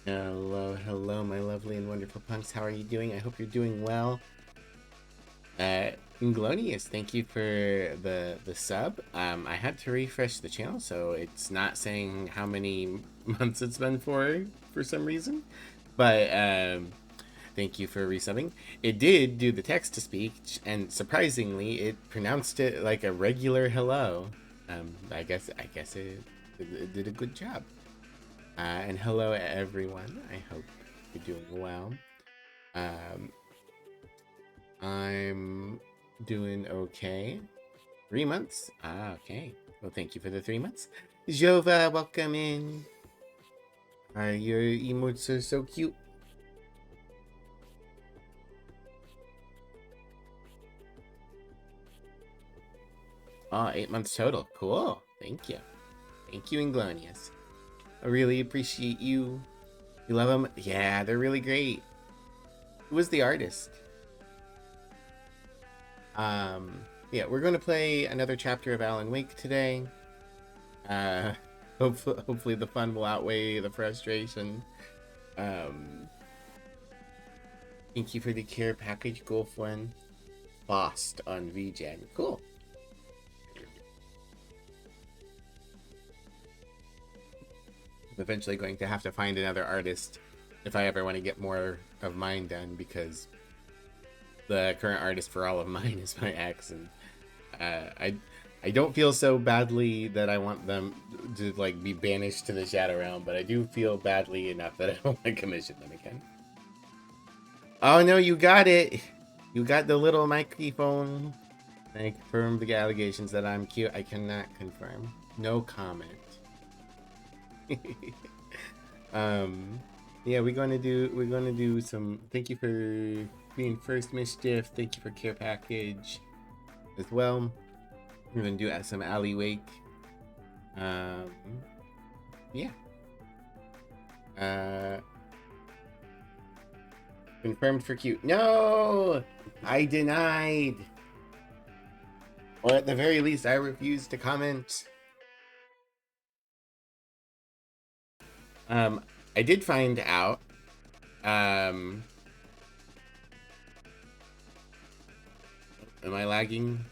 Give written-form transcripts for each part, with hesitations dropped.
Hello, hello, my lovely and wonderful punks. How are you doing? I hope you're doing well. Uh, Inglonious, thank you for the sub. I had to refresh the channel, so it's not saying how many months it's been for some reason. But thank you for resubbing. It did do the text to speech, and surprisingly, it pronounced it like a regular hello. I guess it did a good job. And hello, everyone. I hope you're doing well. Um, I'm doing okay. 3 months? Ah, okay. Well, thank you for the 3 months. Jova, welcome in. Your emotes are so cute. Oh, 8 months total. Cool. Thank you. Thank you, Inglonious. I really appreciate you. You love them? Yeah, they're really great. Who was the artist? Yeah, we're going to play another chapter of Alan Wake today. Uh, hopefully the fun will outweigh the frustration. Thank you for the care package, Golf One. Lost on VGen. Cool. I'm eventually going to have to find another artist if I ever want to get more of mine done, because the current artist for all of mine is my ex, and I don't feel so badly that I want them to like be banished to the Shadow Realm, but I do feel badly enough that I don't want to commission them again. Oh no, you got it! You got the little microphone. I confirmed the allegations that I'm cute. I cannot confirm. No comment. um yeah, we're gonna do some. Thank you for being first, Mischief. Thank you for care package as well. We're gonna do some Alley Wake. Yeah. Confirmed for cute. No, I denied. Or at the very least, I refused to comment. I did find out. Am I lagging,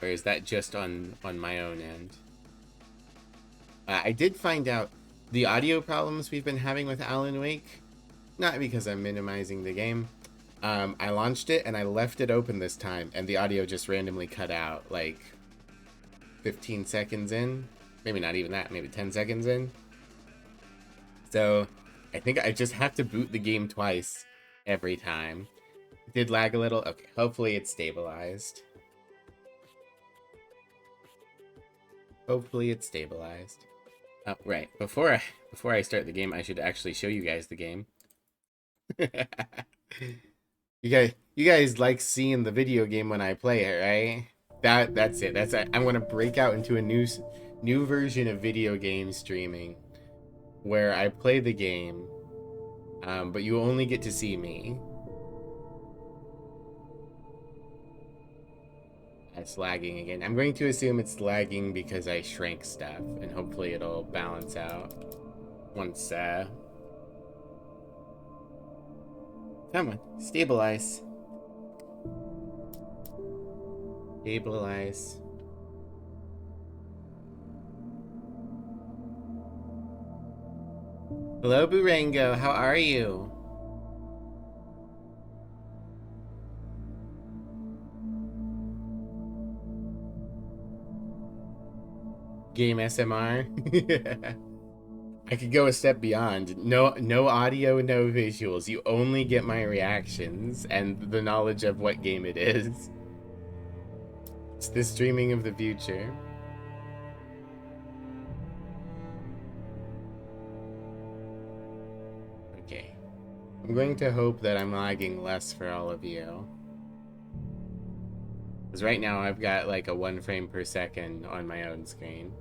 or is that just on my own end? I did find out the audio problems we've been having with Alan Wake. Not because I'm minimizing the game. I launched it and I left it open this time, and the audio just randomly cut out like 15 seconds in. Maybe not even that. Maybe 10 seconds in. So I think I just have to boot the game twice every time. It did lag a little. Okay, hopefully it's stabilized. Hopefully it's stabilized. Oh, right. Before I start the game, I should actually show you guys the game. You guys like seeing the video game when I play it, right? That's it. I'm gonna break out into a new version of video game streaming where I play the game, but you only get to see me. It's lagging again. I'm going to assume it's lagging because I shrank stuff, and hopefully it'll balance out once. Come on, stabilize, stabilize. Hello, Burango. How are you? Game SMR. I could go a step beyond. No audio, no visuals. You only get my reactions and the knowledge of what game it is. It's the streaming of the future. Okay. I'm going to hope that I'm lagging less for all of you. Because right now I've got like a 1 frame per second on my own screen.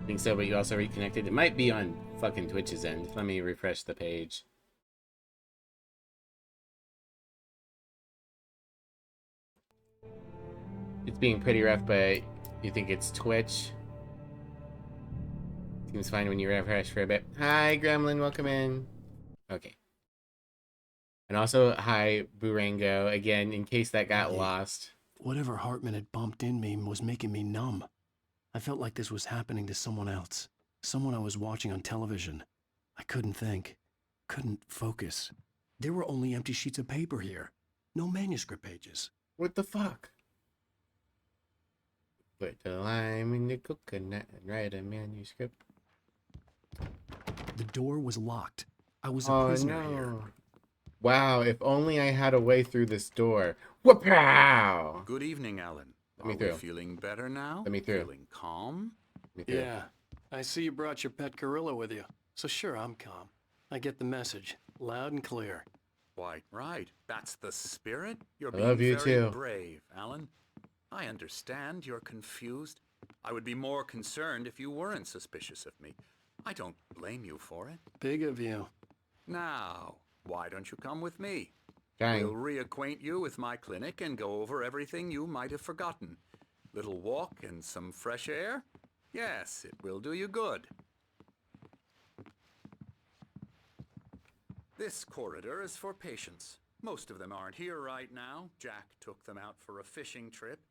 I think so, but you also reconnected. It might be on fucking Twitch's end. Let me refresh the page. It's being pretty rough, but you think it's Twitch? Seems fine when you refresh for a bit. Hi, Gremlin, welcome in. Okay. And also, hi, Burango, again, in case that got lost. Whatever Hartman had bumped in me was making me numb. I felt like this was happening to someone else. Someone I was watching on television. I couldn't think. Couldn't focus. There were only empty sheets of paper here. No manuscript pages. What the fuck? Put the lime in the coconut and write a manuscript. The door was locked. I was a prisoner here. Wow, if only I had a way through this door. Whoop-pow! Good evening, Alan. Let me Are through. we feeling better now? Let me through. Feeling calm? Let me through. Yeah. I see you brought your pet gorilla with you. So sure, I'm calm. I get the message. Loud and clear. Quite right. That's the spirit. You're I love being you very too. brave, Alan. I understand you're confused. I would be more concerned if you weren't suspicious of me. I don't blame you for it. Big of you. Now, why don't you come with me? Dang. We'll reacquaint you with my clinic and go over everything you might have forgotten. Little walk and some fresh air? Yes, it will do you good. This corridor is for patients. Most of them aren't here right now. Jack took them out for a fishing trip,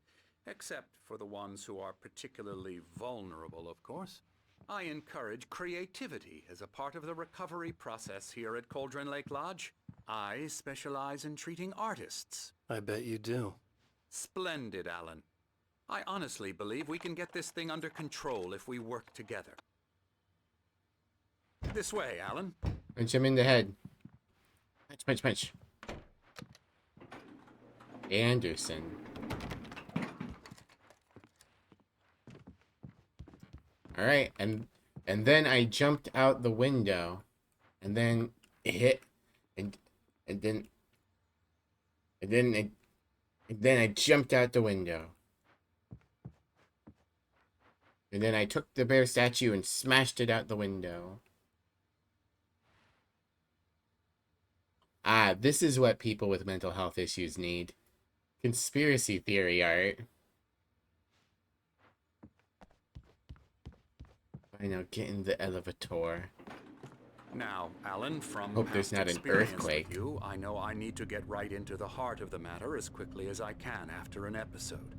except for the ones who are particularly vulnerable, of course. I encourage creativity as a part of the recovery process here at Cauldron Lake Lodge. I specialize in treating artists. I bet you do. Splendid, Alan. I honestly believe we can get this thing under control if we work together. This way, Alan. Punch him in the head. Punch, punch, punch. Anderson. Alright, and then I jumped out the window. And then it hit. And then I jumped out the window. And then I took the bear statue and smashed it out the window. Ah, this is what people with mental health issues need. Conspiracy theory art. I know, get in the elevator. Now, Alan, from Hope there's not an experience earthquake. with you, I know I need to get right into the heart of the matter as quickly as I can after an episode.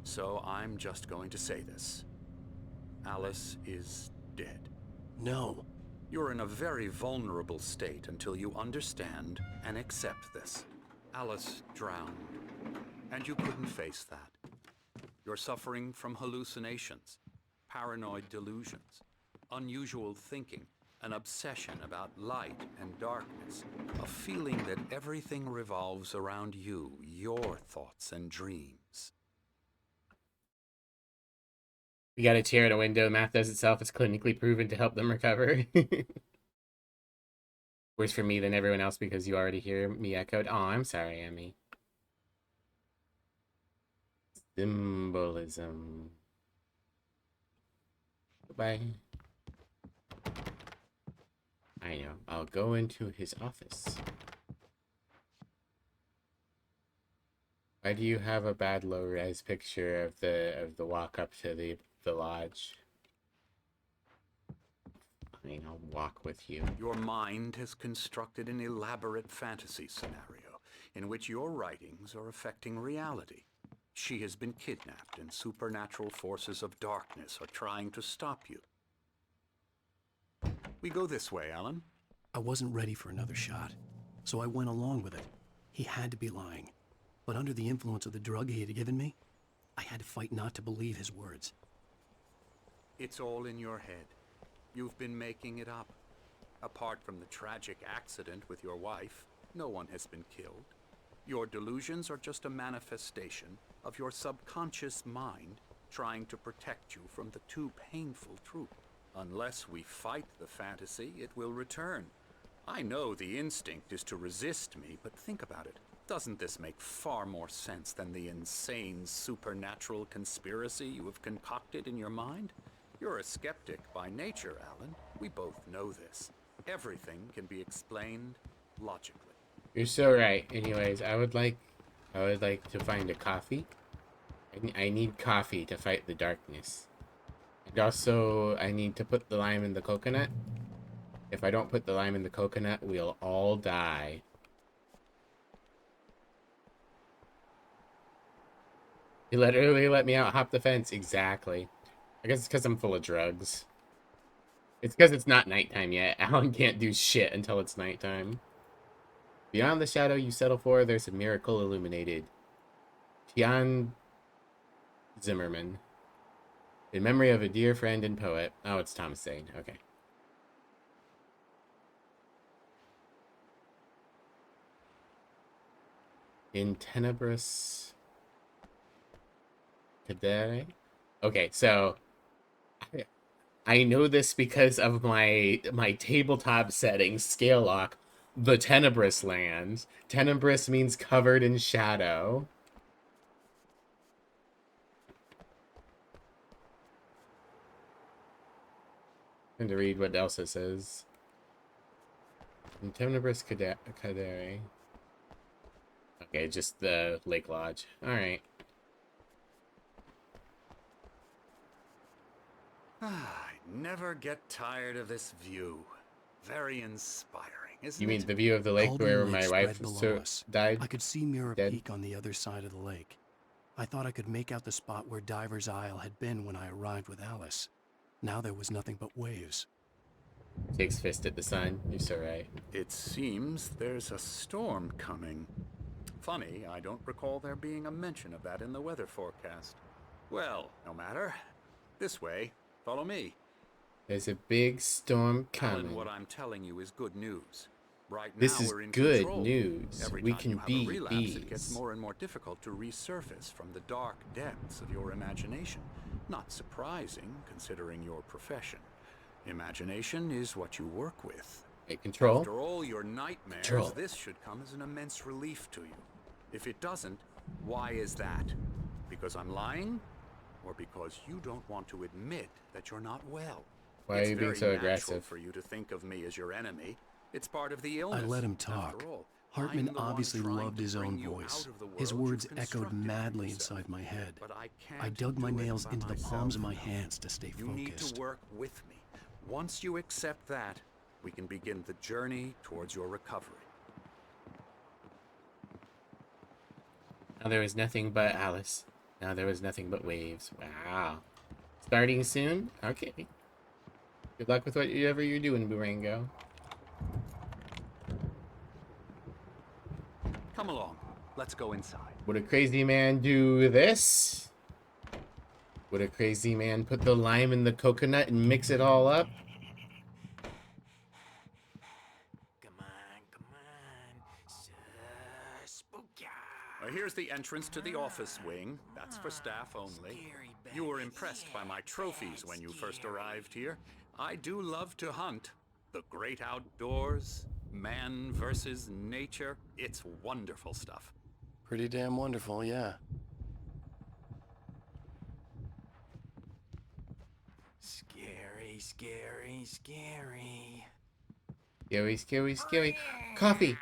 So I'm just going to say this. Alice is dead. No. You're in a very vulnerable state until you understand and accept this. Alice drowned, and you couldn't face that. You're suffering from hallucinations, paranoid delusions, unusual thinking, an obsession about light and darkness, a feeling that everything revolves around you, your thoughts and dreams. We got a chair at a window. Math does itself. It's clinically proven to help them recover. Worse for me than everyone else because you already hear me echoed. Oh, I'm sorry, Emmy. Symbolism. Goodbye. I know. I'll go into his office. Why do you have a bad low-res picture of the walk up to the lodge? Fine, I'll walk with you. Your mind has constructed an elaborate fantasy scenario in which your writings are affecting reality. She has been kidnapped and supernatural forces of darkness are trying to stop you. We go this way, Alan. I wasn't ready for another shot, so I went along with it. He had to be lying. But under the influence of the drug he had given me, I had to fight not to believe his words. It's all in your head. You've been making it up. Apart from the tragic accident with your wife, no one has been killed. Your delusions are just a manifestation of your subconscious mind trying to protect you from the too painful truth. Unless we fight the fantasy, it will return. I know the instinct is to resist me, but think about it. Doesn't this make far more sense than the insane supernatural conspiracy you have concocted in your mind? You're a skeptic by nature, Alan. We both know this. Everything can be explained logically. You're so right. Anyways, I would like to find a coffee I need coffee to fight the darkness. And also, I need to put the lime in the coconut. If I don't put the lime in the coconut, we'll all die. He literally let me out, hop the fence. Exactly. I guess it's because I'm full of drugs. It's because it's not nighttime yet. Alan can't do shit until it's nighttime. Beyond the shadow you settle for, there's a miracle illuminated. Tian Zimmerman. In memory of a dear friend and poet. Oh, it's Thomas Zane. Okay. In Tenebris Cadere? Okay, so I know this because of my tabletop settings, scale lock. The Tenebris land. Tenebris means covered in shadow. And to read what else it says. In Tenebris Cadere. Okay, just the Lake Lodge. Alright. I never get tired of this view. Very inspiring, isn't You mean it? the view of the lake Cauldron where Lake my wife spread below us. died? I could see Mirror Dead? Peak on the other side of the lake. I thought I could make out the spot where Diver's Isle had been when I arrived with Alice. Now there was nothing but waves. Takes fist at the sun. You're so right. It seems there's a storm coming. Funny, I don't recall there being a mention of that in the weather forecast. Well, no matter. This way. Follow me. There's a big storm Alan, coming. what I'm telling you is good news. Right This now is we're in good control. news. Every We time can you have a beat relapse, it gets bees. more and more difficult to resurface from the dark depths of your imagination. Not surprising, considering your profession. Imagination is what you work with. Hey, control. After all your nightmares, Control. this should come as an immense relief to you. If it doesn't, why is that? Because I'm lying? Or because you don't want to admit that you're not well? Why are It's you being very so natural aggressive? for you to think of me as your enemy. It's part of the I illness. let him talk. After all, Hartman I'm the one obviously trying loved to his bring own you voice. out of the His world words you've echoed constructed for madly yourself. inside my head. But I I can't dug my do it nails by into the myself. palms of my hands to stay You need to focused. work with me. Once you accept that, we can begin the journey towards your recovery. Now there was nothing but Alice. Now there was nothing but waves. Wow. Starting soon? Okay. Good luck with whatever you're doing, Burango. Come along. Let's go inside. Would a crazy man do this? Would a crazy man put the lime in the coconut and mix it all up? Come on. Spooky. Here's the entrance to the office wing. That's for staff only. You were impressed by my trophies when you first arrived here. I do love to hunt. The great outdoors, man versus nature. It's wonderful stuff. Pretty damn wonderful, yeah. Scary. Scary. Coffee!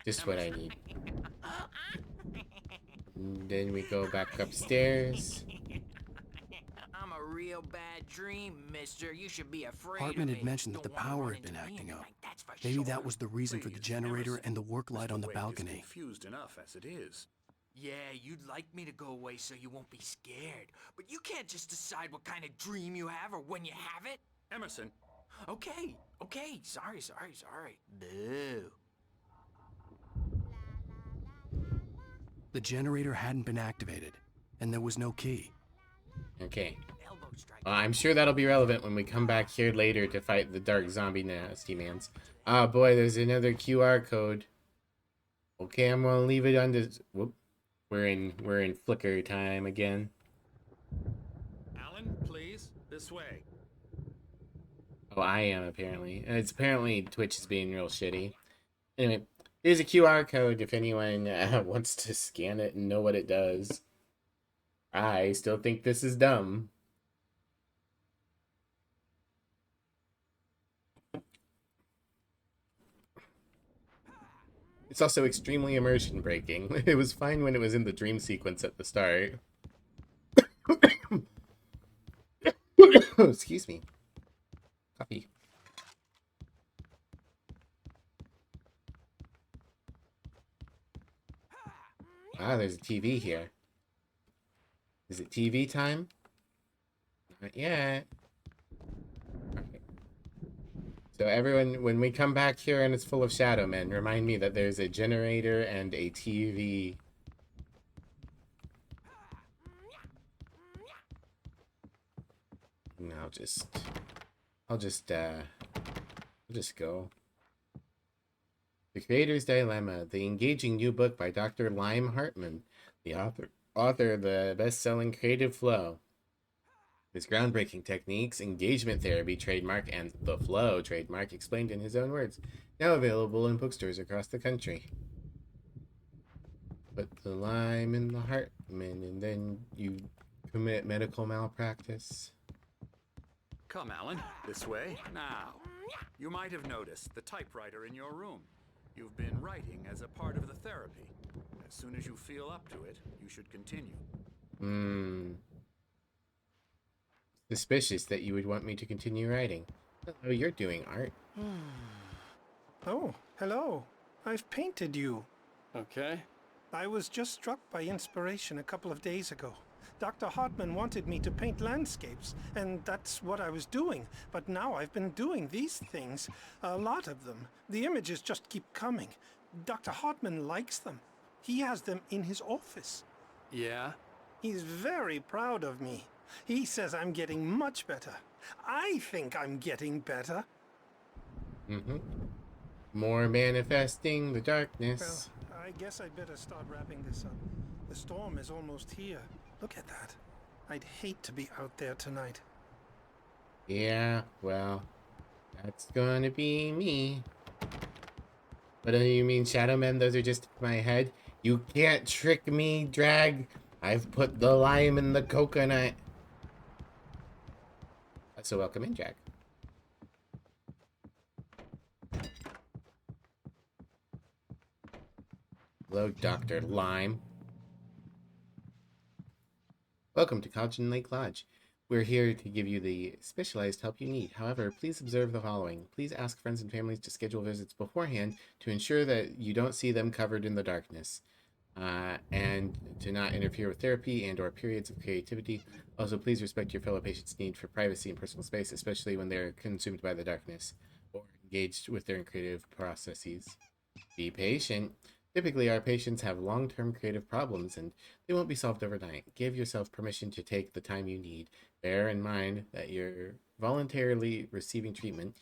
Just what I need. And then we go back upstairs. I'm a real bad dream, mister. You should be afraid Hartman of had me. mentioned that the Don't wanna power run had been into me acting up. tonight, that's for Maybe sure. that was the reason for the Please, generator Emerson. and the work light Mr. on the Wake balcony. is confused enough as it is. Yeah, you'd like me to go away so you won't be scared. But you can't just decide what kind of dream you have or when you have it. Emerson, Okay. Sorry. Boo. The generator hadn't been activated, and there was no key. Okay. Elbow strike. I'm sure that'll be relevant when we come back here later to fight the dark zombie nasty mans. Ah, boy, there's another QR code. Okay, I'm gonna leave it on this. Whoop. We're in flicker time again. Alan, please, this way. Oh, I am apparently. It's apparently Twitch is being real shitty. Anyway, here's a QR code if anyone wants to scan it and know what it does. I still think this is dumb. It's also extremely immersion breaking. It was fine when it was in the dream sequence at the start. Excuse me. Coffee. Ah, there's a TV here. Is it TV time? Not yet. Okay. So everyone, when we come back here and it's full of shadow men, remind me that there's a generator and a TV. And I'll just go. The Creator's Dilemma, the engaging new book by Dr. Lime Hartman, the author of the best-selling Creative Flow. His groundbreaking techniques, engagement therapy trademark, and the flow trademark explained in his own words, now available in bookstores across the country. Put the lime in the Hartman, and then you commit medical malpractice. Come, Alan, this way. Now, you might have noticed the typewriter in your room. You've been writing as a part of the therapy. As soon as you feel up to it, you should continue. Suspicious that you would want me to continue writing. Hello, you're doing art. Oh, hello. I've painted you. Okay. I was just struck by inspiration a couple of days ago. Dr. Hartman wanted me to paint landscapes, and that's what I was doing. But now I've been doing these things, a lot of them. The images just keep coming. Dr. Hartman likes them. He has them in his office. Yeah? He's very proud of me. He says I'm getting much better. I think I'm getting better. More manifesting the darkness. Well, I guess I'd better start wrapping this up. The storm is almost here. Look at that. I'd hate to be out there tonight. Yeah, well, that's gonna be me. What do you mean, Shadow Men? Those are just my head? You can't trick me, Drag. I've put the lime in the coconut. So welcome in, Jack. Hello, Dr. Lime. Welcome to Cauldron Lake Lodge. We're here to give you the specialized help you need. However, please observe the following. Please ask friends and families to schedule visits beforehand to ensure that you don't see them covered in the darkness. And to not interfere with therapy and or periods of creativity. Also, please respect your fellow patients' need for privacy and personal space, especially when they're consumed by the darkness or engaged with their creative processes. Be patient. Typically, our patients have long-term creative problems, and they won't be solved overnight. Give yourself permission to take the time you need. Bear in mind that you're voluntarily receiving treatment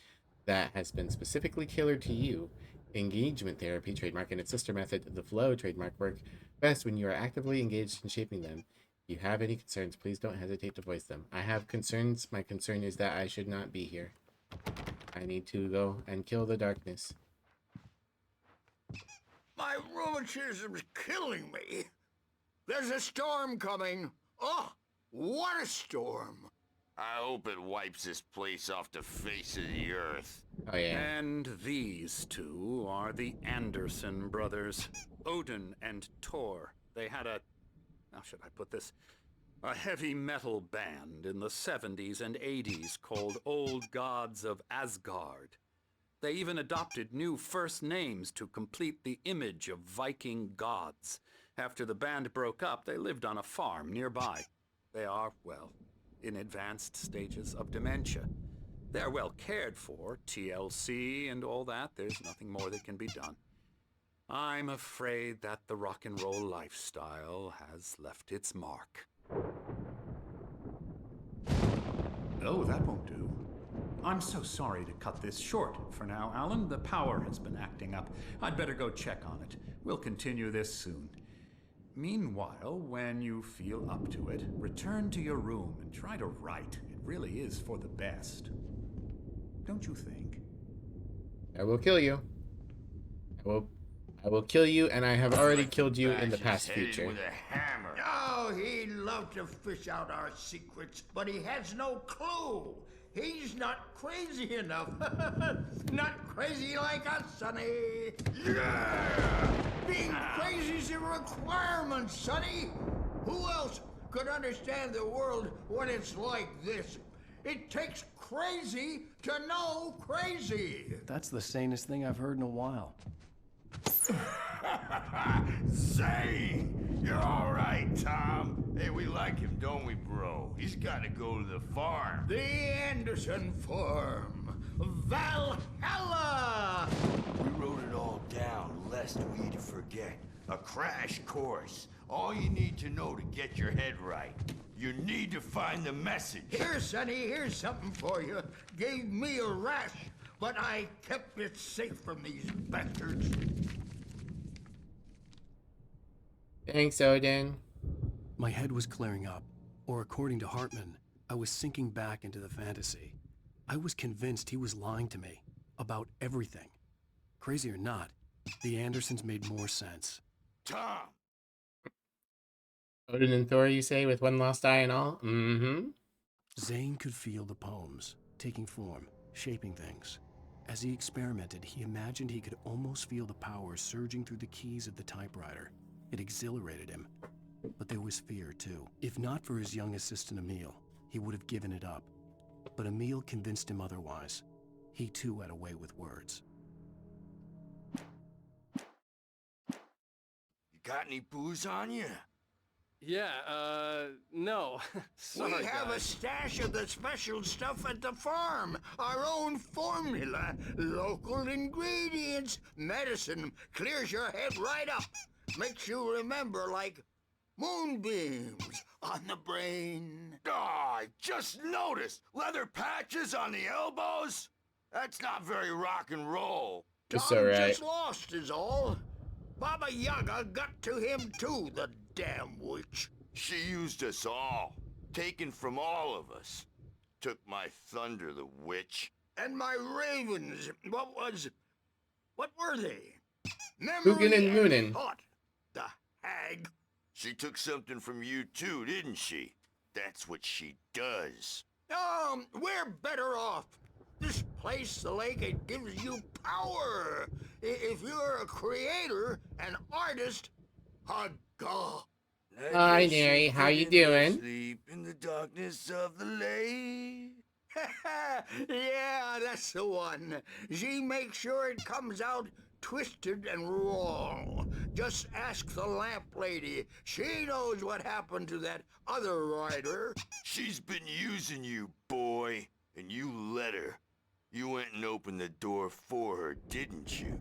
that has been specifically tailored to you. Engagement therapy, trademark, and its sister method, the flow, trademark, work best when you are actively engaged in shaping them. If you have any concerns, please don't hesitate to voice them. I have concerns. My concern is that I should not be here. I need to go and kill the darkness. My rheumatism's killing me. There's a storm coming. Oh, what a storm. I hope it wipes this place off the face of the earth. Oh, yeah. And these two are the Anderson brothers, Odin and Thor. They had how should I put this? A heavy metal band in the 70s and 80s called Old Gods of Asgard. They even adopted new first names to complete the image of Viking gods. After the band broke up, they lived on a farm nearby. They are, well, in advanced stages of dementia. They're well cared for, TLC and all that. There's nothing more that can be done. I'm afraid that the rock and roll lifestyle has left its mark. Oh, that won't do. I'm so sorry to cut this short for now, Alan. The power has been acting up. I'd better go check on it. We'll continue this soon. Meanwhile, when you feel up to it, return to your room and try to write. It really is for the best. Don't you think? I will kill you. I will kill you, and I have already killed you in the past Bash his head future. with a hammer. Oh, he'd love to fish out our secrets, but he has no clue. He's not crazy enough. Not crazy like us, Sonny. Yeah! Being crazy's a requirement, Sonny. Who else could understand the world when it's like this? It takes crazy to know crazy. That's the sanest thing I've heard in a while. Say, you're all right, Tom. Hey, we like him, don't we, bro? He's got to go to the farm. The Anderson Farm. Valhalla! We wrote it all down, lest we'd forget. A crash course. All you need to know to get your head right. You need to find the message. Here, Sonny, here's something for you. Gave me a rash, but I kept it safe from these bastards. Thanks, Odin. My head was clearing up, or according to Hartman, I was sinking back into the fantasy. I was convinced he was lying to me about everything. Crazy or not, the Andersons made more sense. Tom! Odin and Thor, you say, with one lost eye and all? Mm-hmm. Zane could feel the poems, taking form, shaping things. As he experimented, he imagined he could almost feel the power surging through the keys of the typewriter. It exhilarated him. But there was fear, too. If not for his young assistant Emil, he would have given it up. But Emil convinced him otherwise. He, too, had a way with words. You got any booze on you? Yeah, no. Sorry, We have a guys. stash of the special stuff at the farm. Our own formula. Local ingredients. Medicine clears your head right up. Makes you remember like moonbeams on the brain. Oh, I just noticed. Leather patches on the elbows? That's not very rock and roll. It's Tom alright. just lost is all. Baba Yaga got to him too, the damn witch. She used us all. Taken from all of us. Took my thunder, the witch. And my ravens, what were they? Hugin and Memory Moonin. thought, the hag. She took something from you too, didn't she? That's what she does. We're better off. This place, the lake, it gives you power. If you're a creator, an artist, a god. Hi, Neri. How you doing? Sleep in the darkness of the lake. Yeah, that's the one. She makes sure it comes out twisted and wrong. Just ask the lamp lady. She knows what happened to that other rider. She's been using you, boy, and you let her. You went and opened the door for her, didn't you?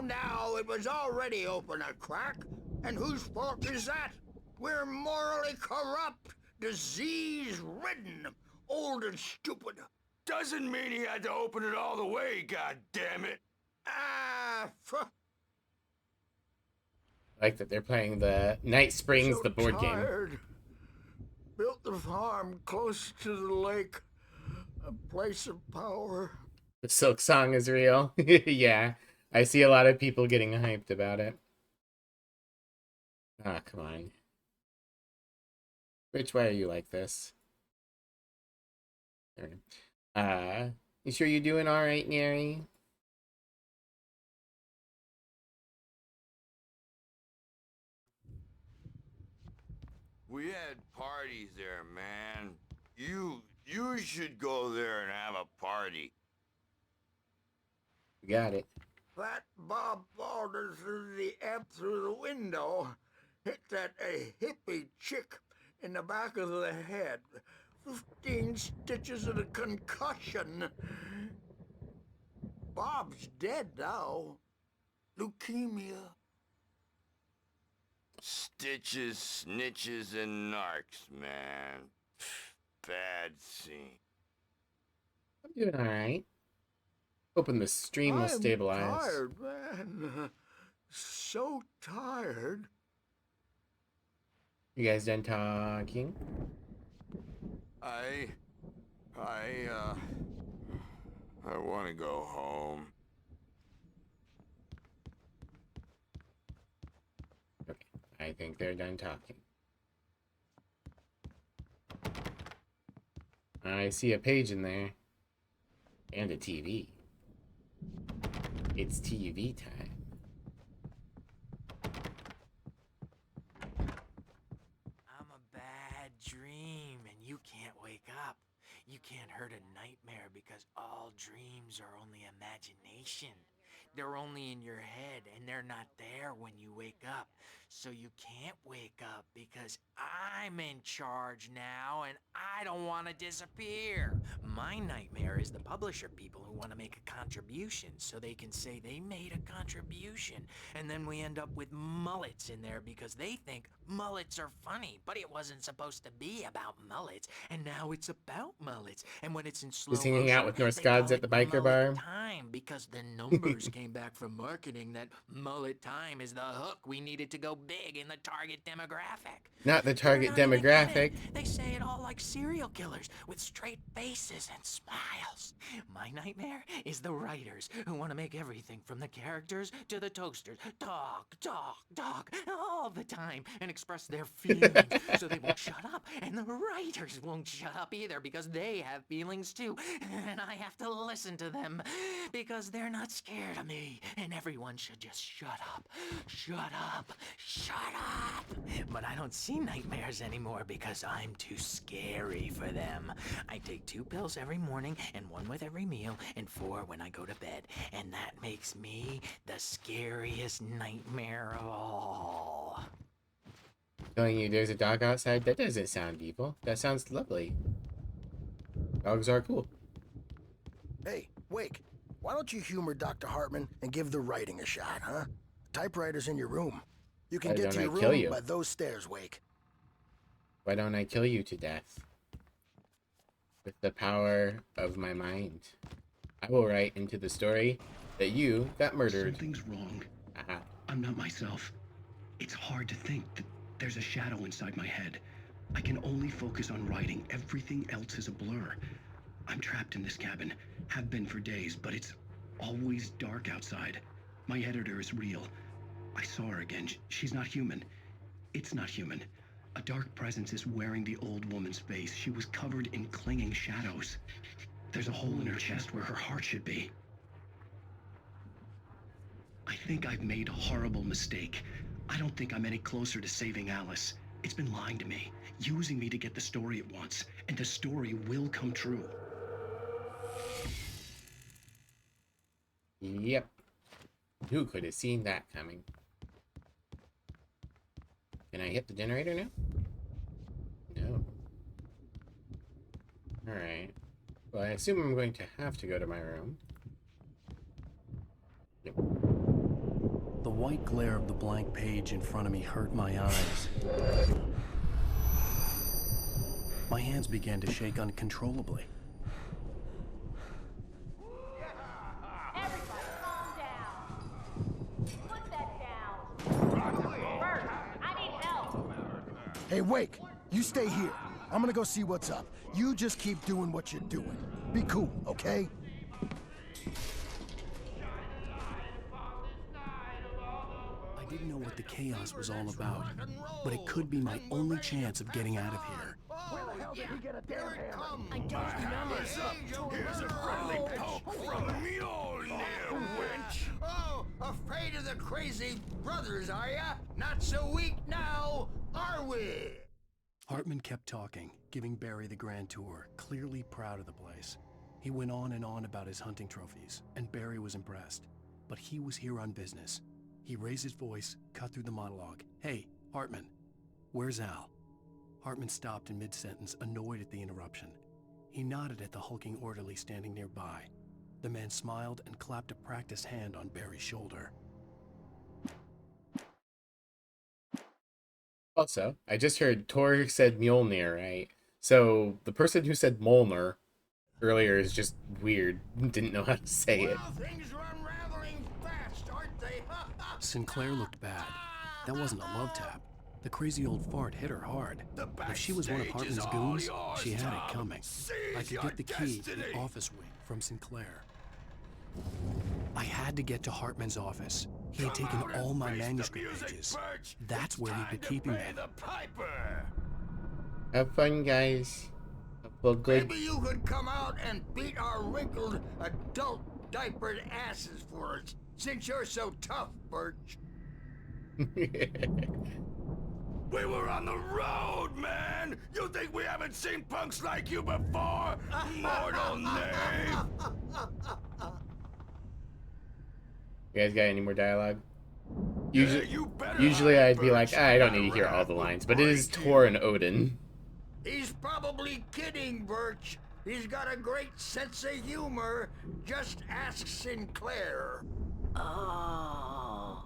Now, it was already open a crack. And whose fault is that? We're morally corrupt, disease-ridden, old and stupid. Doesn't mean he had to open it all the way, goddammit. Ah, I like that they're playing the Night Springs, so the board game. tired. Built the farm close to the lake, a place of power. The Silk Song is real. Yeah, I see a lot of people getting hyped about it. Ah, come on. Rich, why are you like this? There we go. You sure you're doing all right, Neri? We had parties there, man. You should go there and have a party. Got it. That Bob Balder threw the amp through the window. Hit that hippie chick in the back of the head. 15 stitches and a concussion. Bob's dead now. Leukemia. Stitches, snitches, and narcs, man. Bad scene. I'm doing all right. Hoping the stream will stabilize. I'm tired, man. So tired. You guys done talking? I want to go home. Okay, I think they're done talking. I see a page in there. And a TV. It's TV time. I'm a bad dream, and you can't wake up. You can't hurt a nightmare because all dreams are only imagination. They're only in your head, and they're not there when you wake up. So you can't wake up because I'm in charge now, and I don't want to disappear. My nightmare is the publisher people who want to make a contribution so they can say they made a contribution. And then we end up with mullets in there because they think mullets are funny. But it wasn't supposed to be about mullets, and now it's about mullets. And when it's in slow Just hanging out motion, with Norse they gods call at the it biker mullet bar. time because the numbers came back from marketing that mullet time is the hook we needed to go big in the target demographic. Not the target They're not even demographic. kidding. They say it all like serial killers with straight faces and smiles. My nightmare is the writers who want to make everything from the characters to the toasters talk, talk, talk all the time and express their feelings so they won't shut up. And the writers won't shut up either because they have feelings too. And I have to listen to them because they're not scared of me. And everyone should just shut up. Shut up. Shut up. But I don't see nightmares anymore because I'm too scary for them. I take 2 pills every morning and 1 with every meal and 4 when I go to bed. And that makes me the scariest nightmare of all. Telling you there's a dog outside? That doesn't sound evil. That sounds lovely. Dogs are cool. Hey, Wake, why don't you humor Dr. Hartman and give the writing a shot, huh? Typewriter's in your room. You can Why get don't to I your kill room you? by those stairs, Wake. Why don't I kill you to death? With the power of my mind. I will write into the story that you got murdered. Something's wrong. Aha. I'm not myself. It's hard to think that there's a shadow inside my head. I can only focus on writing. Everything else is a blur. I'm trapped in this cabin. Have been for days, but it's always dark outside. My editor is real. I saw her again. She's not human. It's not human. A dark presence is wearing the old woman's face. She was covered in clinging shadows. There's a hole in her chest where her heart should be. I think I've made a horrible mistake. I don't think I'm any closer to saving Alice. It's been lying to me, using me to get the story it wants, and the story will come true. Yep. Who could have seen that coming? Can I hit the generator now? No. Alright. Well, I assume I'm going to have to go to my room. Yep. The white glare of the blank page in front of me hurt my eyes. My hands began to shake uncontrollably. Everybody calm down. Put that down. Bert, I need help. Hey, Wake, you stay here. I'm gonna go see what's up. You just keep doing what you're doing. Be cool, okay? I didn't know what the chaos was all about, but it could be my only chance of getting out of here. Where the hell did he get a damn hammer? I don't remember. Here's a friendly poke from Mjolnir, wench. Oh, afraid of the crazy brothers, are ya? Not so weak now, are we? Hartman kept talking, giving Barry the grand tour, clearly proud of the place. He went on and on about his hunting trophies, and Barry was impressed. But he was here on business. He raised his voice, cut through the monologue. Hey, Hartman, where's Al? Hartman stopped in mid-sentence, annoyed at the interruption. He nodded at the hulking orderly standing nearby. The man smiled and clapped a practiced hand on Barry's shoulder. Also, I just heard Tor said Mjolnir, right? So the person who said Mjolnir earlier is just weird. Didn't know how to say it. Well, things are unraveling fast, aren't they? Sinclair looked bad. That wasn't a love tap. The crazy old fart hit her hard. If she was one of Hartman's goons, she had it coming. I could get the key to the office wing from Sinclair. I had to get to Hartman's office. He had taken all my manuscript pages. That's where he'd been keeping them. Have fun, guys. Have Well, good. Maybe you could come out and beat our wrinkled adult diapered asses for us, since you're so tough, Birch. We were on the road, man! You think we haven't seen punks like you before? Mortal knave! You guys got any more dialogue? better Usually hide, I'd be like, Birch. I don't need to hear That all the rat will lines, but it is break Tor and Odin. He's probably kidding, Birch. He's got a great sense of humor. Just ask Sinclair. Oh.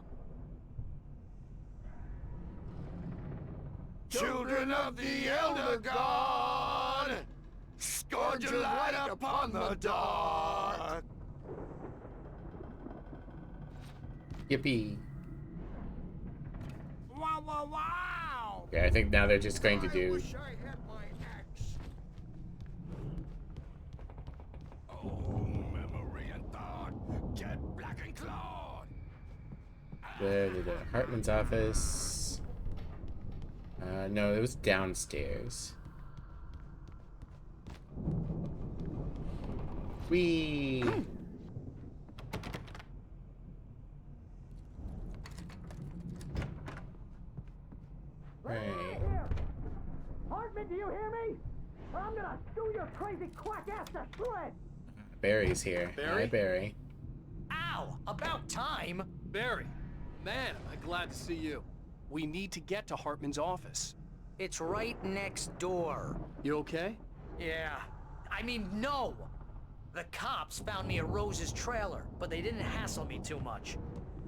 Children of the Elder God, scourge your light upon the dark. Yippee. Wow, wow, wow! Yeah, I think now they're just going to I do... wish I had my axe. Oh, memory and thought, get black and clawed. the Hartman's office. No, it was downstairs. Whee! Right. Hartman, do you hear me? Or I'm gonna chew your crazy quack ass to shreds! Barry's here. Barry? Hi, Barry. Ow! About time! Barry, man, am I glad to see you. We need to get to Hartman's office. It's right next door. You okay? Yeah. I mean, no! The cops found me at Rose's trailer, but they didn't hassle me too much.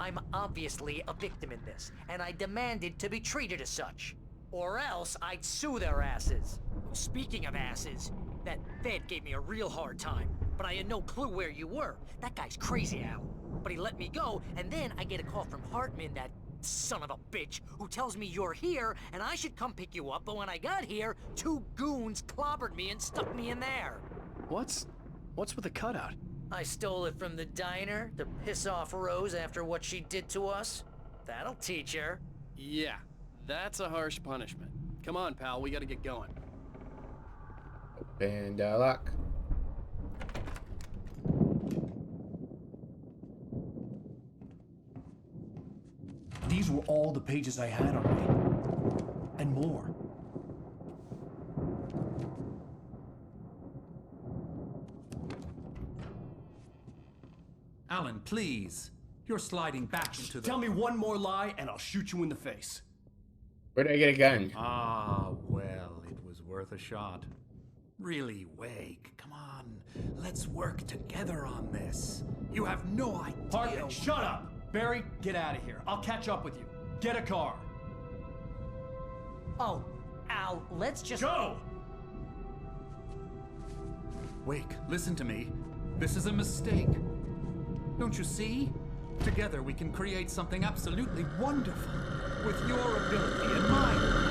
I'm obviously a victim in this, and I demanded to be treated as such. Or else I'd sue their asses. Speaking of asses, that Fed gave me a real hard time, but I had no clue where you were. That guy's crazy, Al. But he let me go, and then I get a call from Hartman, that son of a bitch, who tells me you're here, and I should come pick you up, but when I got here, 2 goons clobbered me and stuck me in there. What's with the cutout? I stole it from the diner to piss off Rose after what she did to us. That'll teach her. Yeah, that's a harsh punishment. Come on, pal, we gotta get going. Open the lock. These were all the pages I had on me. And more. Alan, please. You're sliding back into the... Tell me one more lie and I'll shoot you in the face. Where did I get a gun? Ah, well, it was worth a shot. Really, Wake, come on. Let's work together on this. You have no idea... Hartman, shut up! Barry, get out of here. I'll catch up with you. Get a car. Oh, Al, let's just... Go! Wake, listen to me. This is a mistake. Don't you see? Together we can create something absolutely wonderful. With your ability and mine.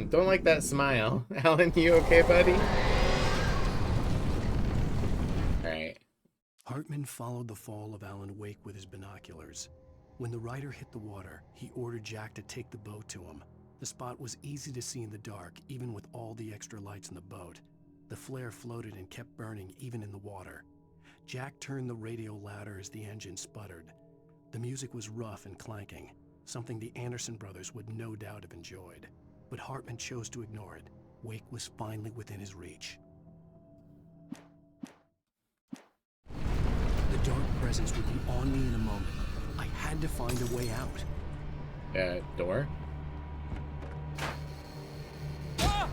Don't like that smile. Alan, you okay, buddy? Alright. Hartman followed the fall of Alan Wake with his binoculars. When the rider hit the water, he ordered Jack to take the boat to him. The spot was easy to see in the dark, even with all the extra lights in the boat. The flare floated and kept burning even in the water. Jack turned the radio louder as the engine sputtered. The music was rough and clanking, something the Anderson brothers would no doubt have enjoyed. But Hartman chose to ignore it. Wake was finally within his reach. The dark presence would be on me in a moment. I had to find a way out. Door? Ah!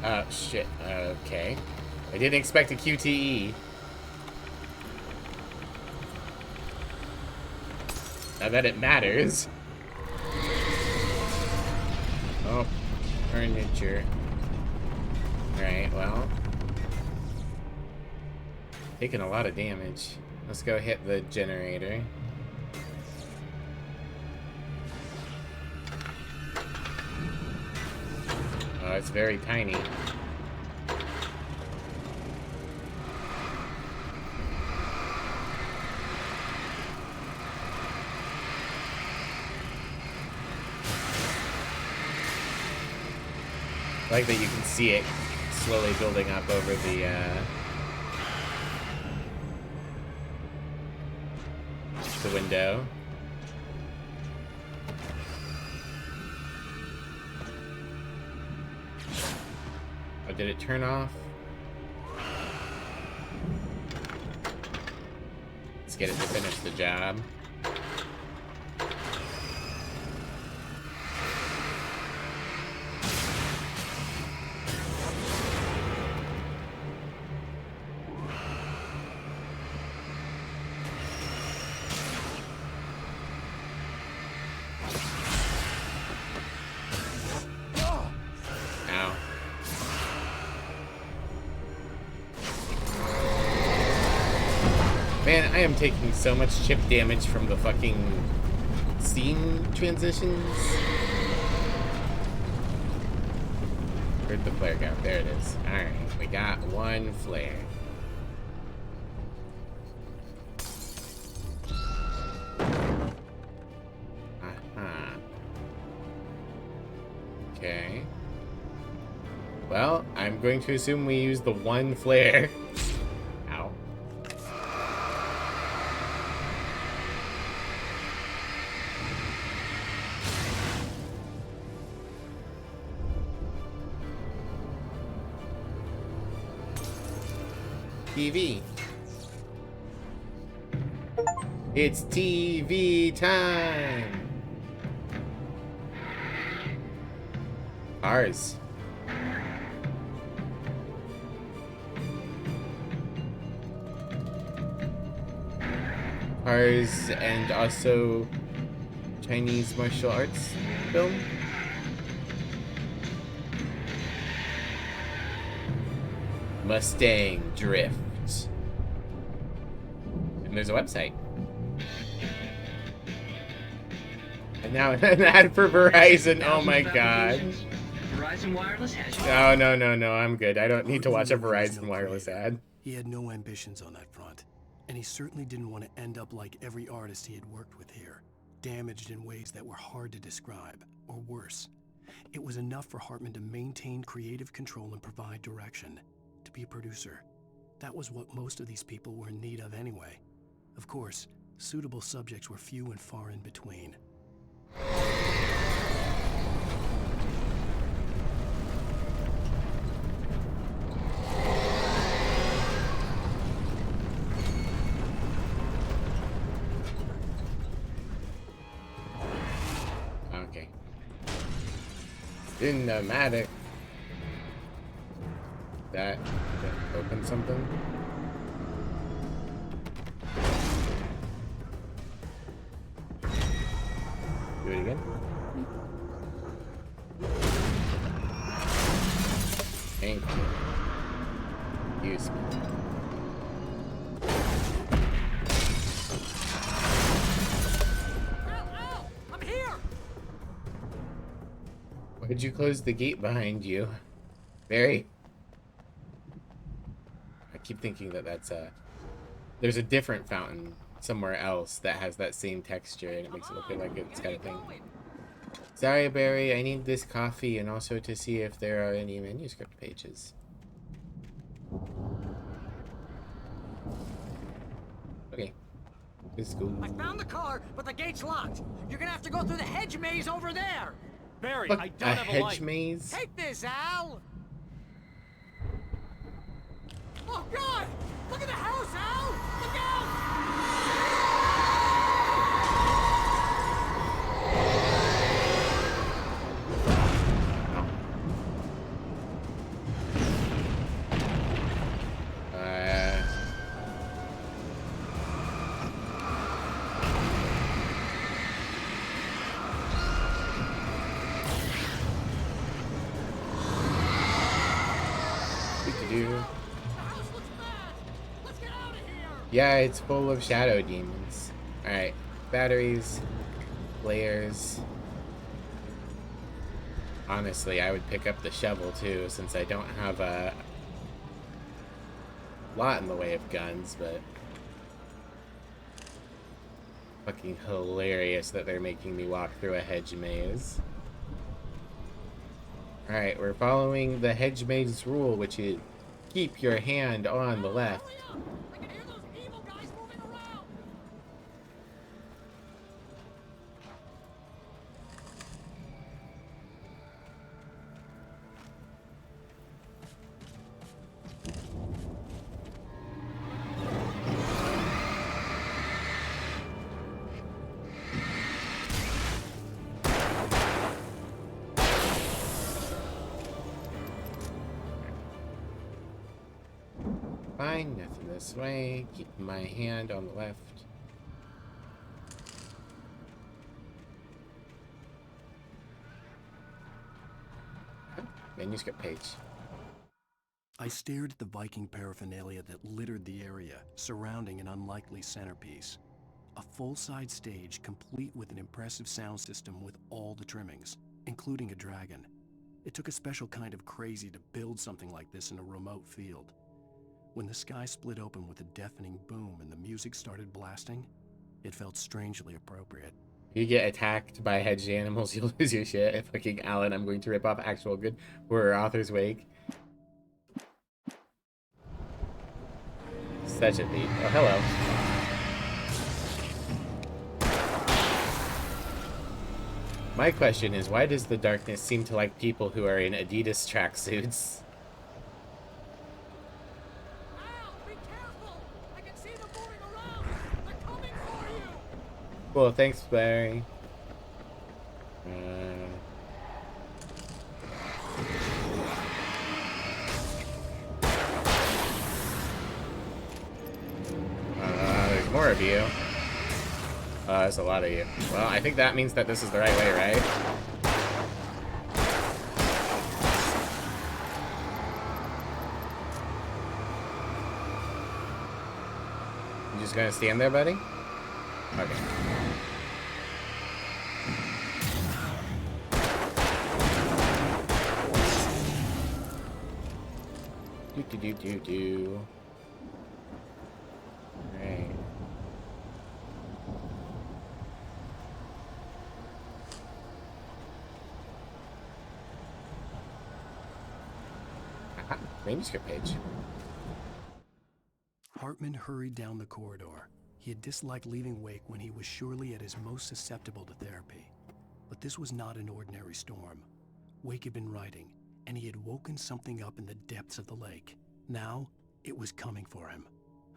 Ow. Shit. Okay. I didn't expect a QTE. Now that it matters. Oh, furniture. Alright, well. Taking a lot of damage. Let's go hit the generator. Oh, it's very tiny. I like that you can see it slowly building up over the window. Oh, did it turn off? Let's get it to finish the job. Man, I am taking so much chip damage from the fucking scene transitions. Where'd the flare go? There it is. Alright, we got one flare. Uh-huh. Okay. Well, I'm going to assume we use the one flare. Ow. TV. It's TV time. Ours. Ours, and also Chinese martial arts film. Mustang Drift. And there's a website. And now an ad for Verizon. Oh my god. Verizon Wireless has you. Oh, no, I'm good. I don't need to watch a Verizon Wireless ad. He had no ambitions on that front, and he certainly didn't want to end up like every artist he had worked with here, damaged in ways that were hard to describe, or worse. It was enough for Hartman to maintain creative control and provide direction, to be a producer. That was what most of these people were in need of anyway. Of course, suitable subjects were few and far in between. Okay. Cinematic. That open something? Do it again. Thank you. Use me. I'm here! Why did you close the gate behind you? Barry? I keep thinking that that's there's a different fountain somewhere else that has that same texture and it makes it look like it's got a thing. Sorry, Barry, I need this coffee and also to see if there are any manuscript pages. Okay. It's cool. I found the car, but the gate's locked. You're gonna have to go through the hedge maze over there. Barry, Look, I a don't have a hedge light. maze? Take this, Al. Oh God! Look at the house, Al! Look out! What to do? The house looks bad. Let's get out of Yeah, it's full of shadow demons. Alright, batteries, layers. Honestly, I would pick up the shovel too, since I don't have a lot in the way of guns, but fucking hilarious that they're making me walk through a hedge maze. Alright, we're following the hedge maze rule, which is keep your hand on the left. Fine, nothing this way. Keep my hand on the left. Oh, manuscript page. I stared at the Viking paraphernalia that littered the area, surrounding an unlikely centerpiece. A full-size stage complete with an impressive sound system with all the trimmings, including a dragon. It took a special kind of crazy to build something like this in a remote field. When the sky split open with a deafening boom and the music started blasting, it felt strangely appropriate. You get attacked by hedged animals, you'll lose your shit. Fucking Alan, I'm going to rip off actual good for Author's Wake. Such a thief. Oh, hello. My question is, why does the darkness seem to like people who are in Adidas tracksuits? Cool, thanks, Barry. There's more of you. There's a lot of you. Well, I think that means that this is the right way, right? You just gonna stand there, buddy? Okay. Do. Right. Aha, manuscript page. Hartman hurried down the corridor. He had disliked leaving Wake when he was surely at his most susceptible to therapy. But this was not an ordinary storm. Wake had been writing, and he had woken something up in the depths of the lake. Now, it was coming for him.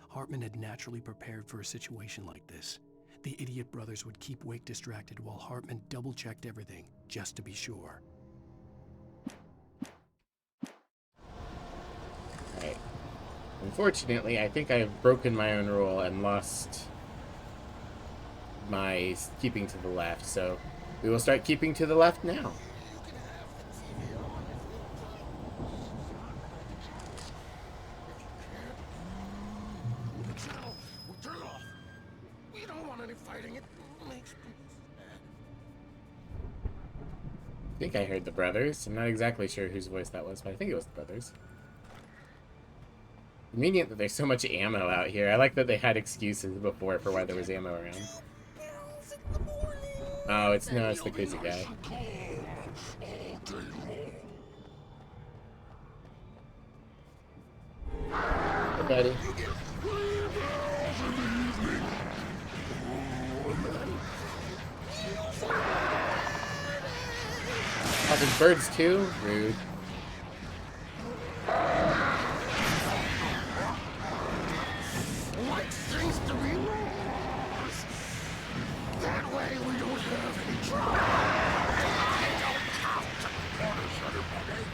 Hartman had naturally prepared for a situation like this. The idiot brothers would keep Wake distracted while Hartman double-checked everything, just to be sure. Right. Unfortunately, I think I've broken my own rule and lost my keeping to the left, so we will start keeping to the left now. We don't want any fighting. It makes me sad. I think I heard the brothers. I'm not exactly sure whose voice that was, but I think it was the brothers. Convenient that there's so much ammo out here. I like that they had excuses before for why there was ammo around. Oh, it's the crazy guy. Hey, buddy. Oh, there's birds too? Rude. Like things to be lost. That way we don't have any trouble. I don't have to punish everybody.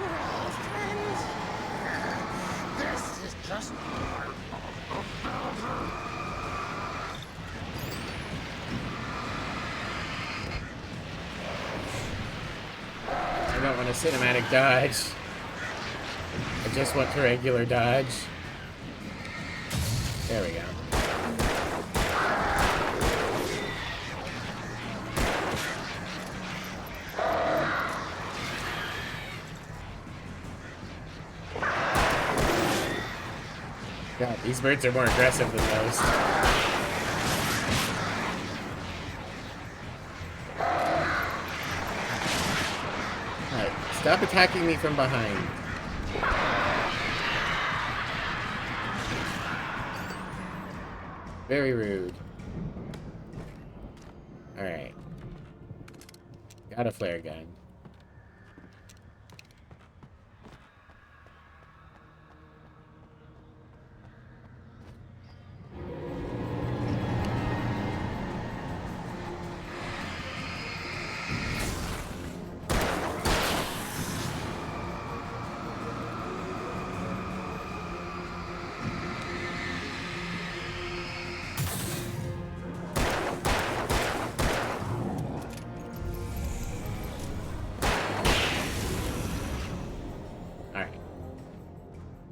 We're all friends. This is just part of the battle. cinematic dodge. I just want the regular dodge. There we go. God, these birds are more aggressive than most. Alright, stop attacking me from behind. Very rude. Alright. Got a flare gun.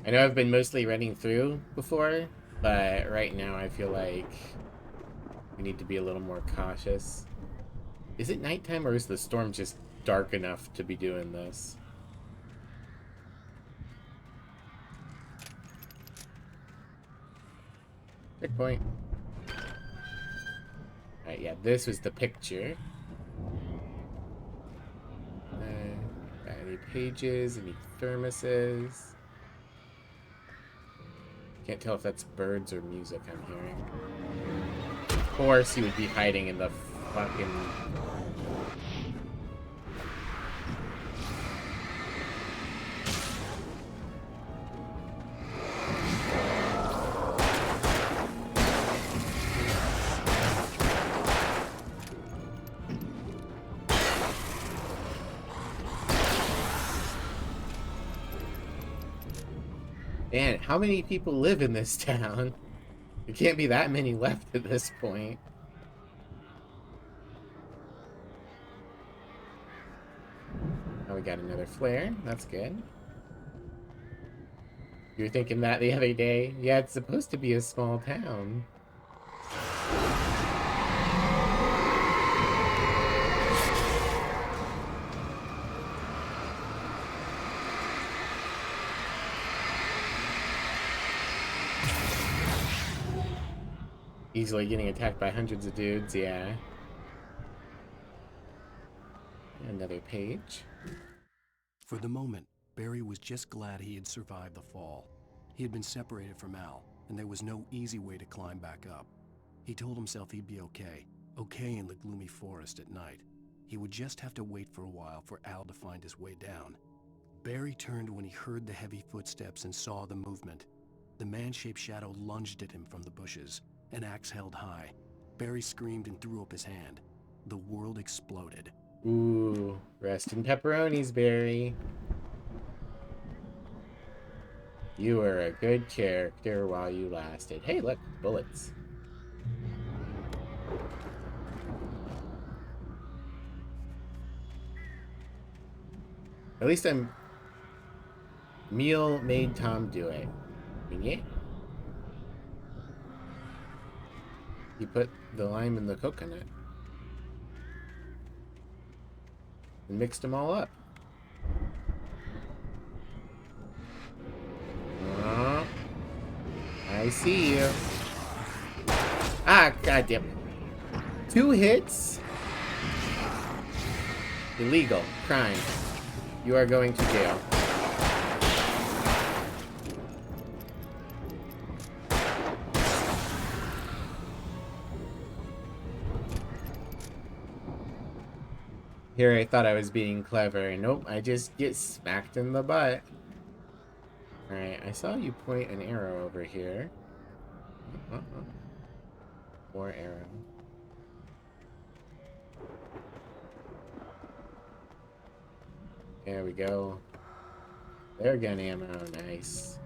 I know I've been mostly running through before, but right now I feel like we need to be a little more cautious. Is it nighttime or is the storm just dark enough to be doing this? Checkpoint. Alright, yeah, this was the picture. Got any pages, any thermoses? Can't tell if that's birds or music I'm hearing. Of course he would be hiding in the fucking... Man, how many people live in this town? There can't be that many left at this point. Oh, we got another flare. That's good. You were thinking that the other day? Yeah, it's supposed to be a small town. Easily getting attacked by hundreds of dudes, yeah. Another page. For the moment, Barry was just glad he had survived the fall. He had been separated from Al, and there was no easy way to climb back up. He told himself he'd be okay in the gloomy forest at night. He would just have to wait for a while for Al to find his way down. Barry turned when he heard the heavy footsteps and saw the movement. The man-shaped shadow lunged at him from the bushes, an axe held high. Barry screamed and threw up his hand. The world exploded. Ooh, rest in pepperonis, Barry. You were a good character while you lasted. Hey, look, bullets. At least Meal made Tom do it. I mean, yeah. He put the lime in the coconut. And mixed them all up. Oh, I see you. Ah, goddamn it. 2 hits? Illegal. Crime. You are going to jail. Here I thought I was being clever. Nope, I just get smacked in the butt. Alright, I saw you point an arrow over here. More arrow. There we go. Flare gun ammo, nice.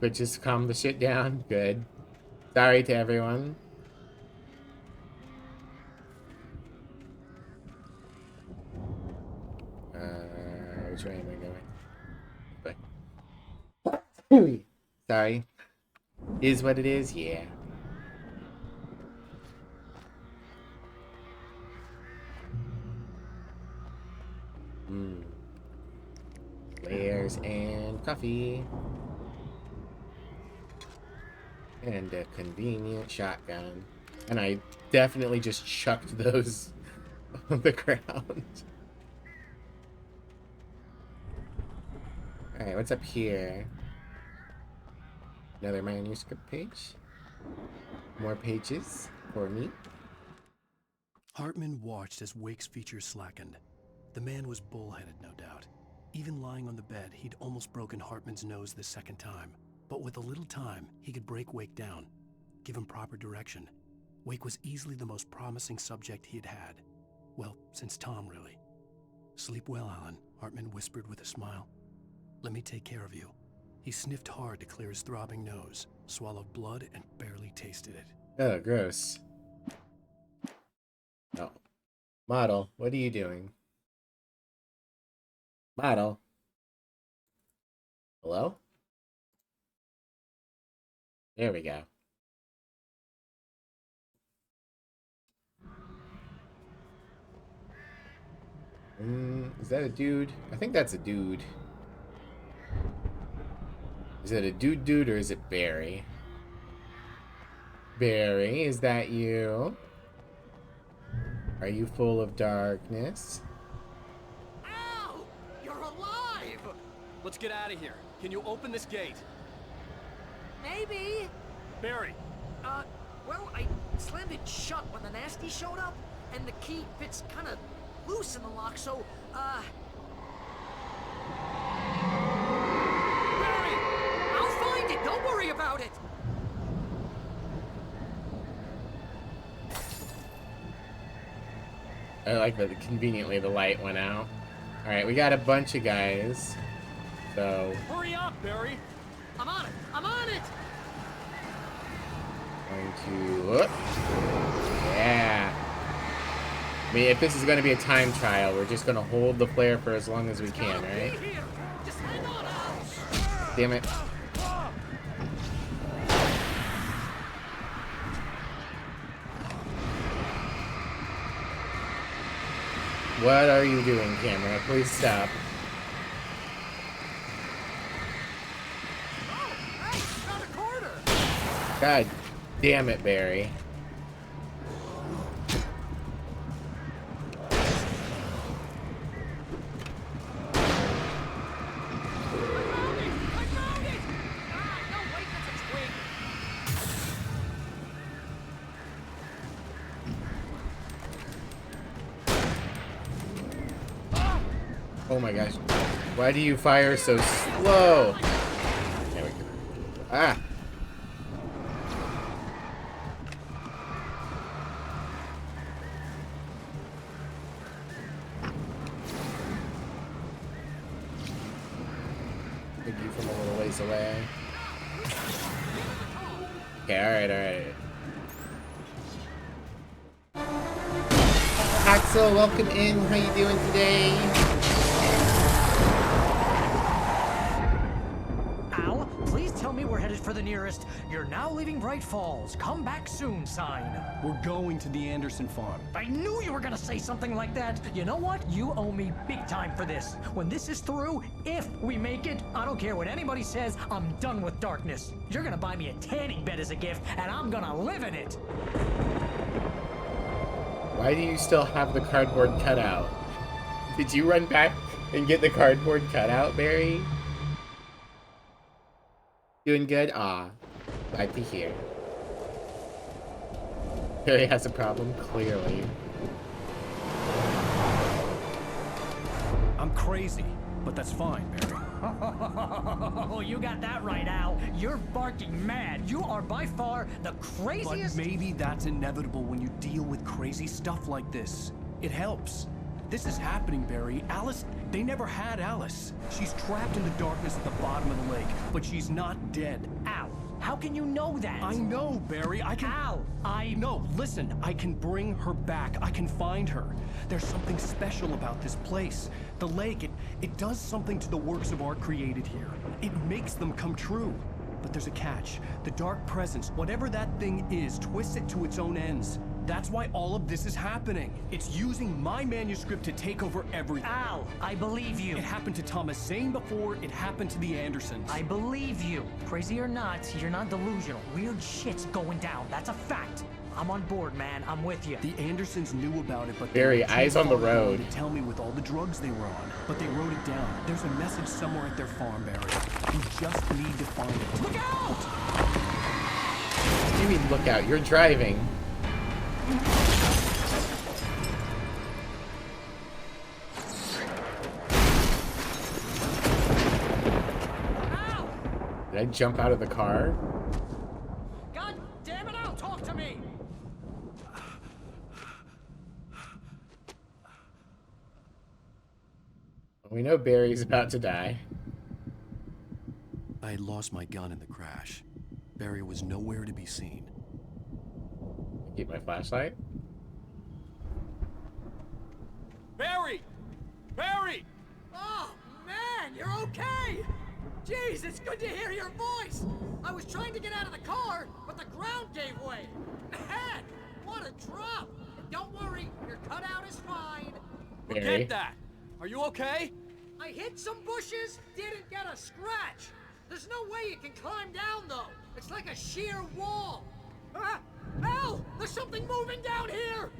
But just calm the shit down. Good. Sorry to everyone. which way am I going? Sorry. Is what it is, yeah. Layers and coffee. And a convenient shotgun. And I definitely just chucked those on the ground. Alright, what's up here? Another manuscript page. More pages for me. Hartman watched as Wake's features slackened. The man was bullheaded, no doubt. Even lying on the bed, he'd almost broken Hartman's nose the second time. But with a little time, he could break Wake down, give him proper direction. Wake was easily the most promising subject he had had. Well, since Tom, really. Sleep well, Alan, Hartman whispered with a smile. Let me take care of you. He sniffed hard to clear his throbbing nose, swallowed blood, and barely tasted it. Oh, gross. Oh. Model, what are you doing? Model. Hello? There we go. Is that a dude? I think that's a dude. Is it a dude or is it Barry? Barry, is that you? Are you full of darkness? Ow! You're alive! Let's get out of here. Can you open this gate? Maybe. Barry! Well, I slammed it shut when the nasty showed up, and the key fits kind of loose in the lock, so, Barry! I'll find it! Don't worry about it! I like that conveniently the light went out. Alright, we got a bunch of guys. So... Hurry up, Barry! I'm on it! I'm on it! Going to... Yeah! I mean, if this is going to be a time trial, we're just going to hold the flare for as long as we can, right? Just hang on, Al! Damn it. What are you doing, camera? Please stop. Oh, hey, got a quarter! God damn it, Barry. Oh my gosh. Why do you fire so slow? There we go. Ah! Hit you from a little ways away. Okay, alright. Axel, welcome in. How you doing today? Al, please tell me we're headed for the nearest "You're now leaving Bright Falls. Come back soon" sign. We're going to the Anderson farm. I knew you were gonna say something like that. You know what? You owe me big time for this. When this is through, if we make it, I don't care what anybody says, I'm done with darkness. You're gonna buy me a tanning bed as a gift, and I'm gonna live in it. Why do you still have the cardboard cutout? Did you run back and get the cardboard cutout, Barry? Doing good? Aw, glad to hear. Barry has a problem, clearly. I'm crazy, but that's fine, Barry. Oh, you got that right, Al. You're barking mad. You are by far the craziest... But maybe that's inevitable when you deal with crazy stuff like this. It helps. This is happening, Barry. Alice, they never had Alice. She's trapped in the darkness at the bottom of the lake, but she's not dead. Al, How can you know that? I know, Barry. I can... Al, No, listen. I can bring her back. I can find her. There's something special about this place. The lake, it does something to the works of art created here. It makes them come true. But there's a catch. The dark presence, whatever that thing is, twists it to its own ends. That's why all of this is happening. It's using my manuscript to take over everything. Al, I believe you. It happened to Thomas Zane before, it happened to the Andersons. I believe you. Crazy or not, you're not delusional. Weird shit's going down. That's a fact. I'm on board, man. I'm with you. The Andersons knew about it, but Barry, they were too eyes on the far gone road. to tell me with all the drugs they were on. But they wrote it down. There's a message somewhere at their farm, Barry. You just need to find it. Look out! What do you mean, look out? You're driving. Al! Did I jump out of the car? God damn it, Al! Talk to me! We know Barry's about to die. I had lost my gun in the crash. Barry was nowhere to be seen. Keep my flashlight. Barry! Barry! Oh, man, you're okay! Jeez, it's good to hear your voice! I was trying to get out of the car, but the ground gave way. Man, what a drop! Don't worry, your cutout is fine. Barry. Forget that. Are you okay? I hit some bushes, didn't get a scratch. There's no way you can climb down, though. It's like a sheer wall. Ah! Al! There's something moving down here!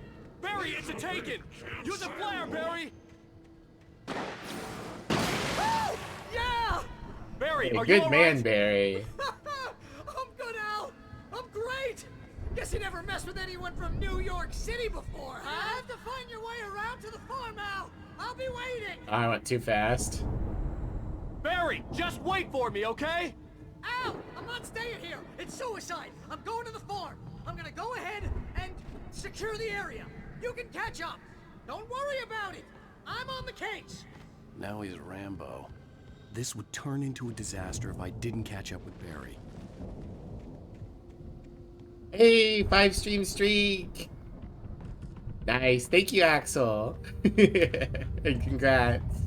Barry, it's a taken! Use a flare, Barry! Oh! Yeah! Barry, Hey, are good you man, alright? Barry. I'm good, Al! I'm great! Guess you never messed with anyone from New York City before, huh? You have to find your way around to the farm, Al! I'll be waiting! I went too fast. Barry, just wait for me, okay? Al! I'm not staying here! It's suicide! I'm going to the farm! I'm gonna go ahead and secure the area. You can catch up. Don't worry about it. I'm on the case. Now he's Rambo. This would turn into a disaster if I didn't catch up with Barry. Hey, 5-stream streak. Nice. Thank you, Axel. And congrats.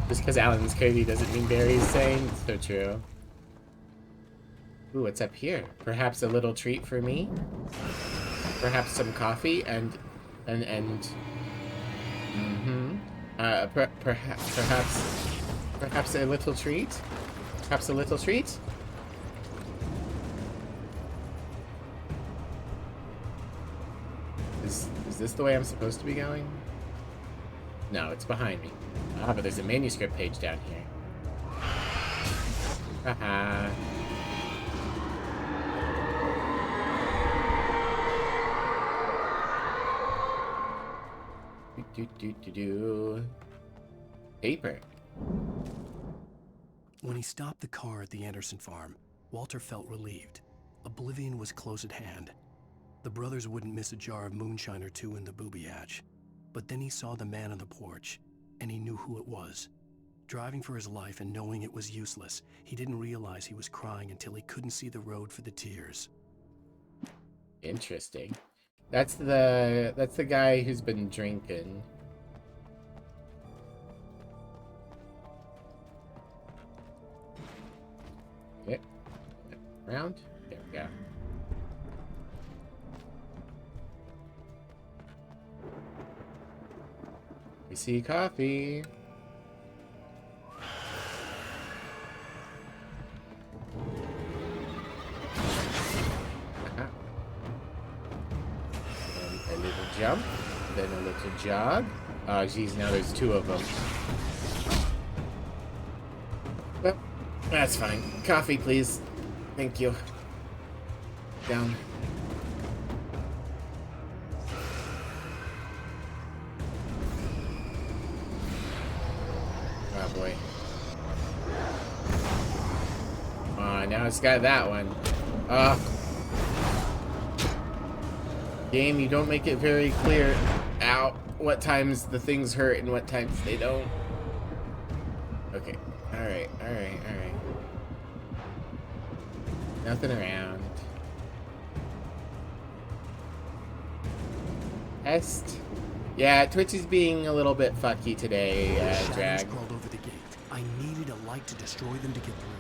Just because Alan's crazy doesn't mean Barry's sane. It's so true. Ooh, what's up here? Perhaps a little treat for me? Perhaps some coffee and perhaps a little treat? Perhaps a little treat? Is this the way I'm supposed to be going? No, it's behind me. Ah, but there's a manuscript page down here. Haha. Paper. When he stopped the car at the Anderson farm, Walter felt relieved. Oblivion was close at hand. The brothers wouldn't miss a jar of moonshine or two in the booby hatch. But then he saw the man on the porch, and he knew who it was. Driving for his life and knowing it was useless, he didn't realize he was crying until he couldn't see the road for the tears. Interesting. That's the guy who's been drinking. Okay. Round. There we go. We see coffee. A little jump, then a little jog. Oh, geez, now there's two of them. Well, that's fine. Coffee, please. Thank you. Down. Oh, boy. Now it's got that one. Game, you don't make it very clear out what times the things hurt and what times they don't. Okay. Alright. Nothing around. Test. Yeah, Twitch is being a little bit fucky today, Drag. Shadows crawled over the gate. I needed a light to destroy them to get through.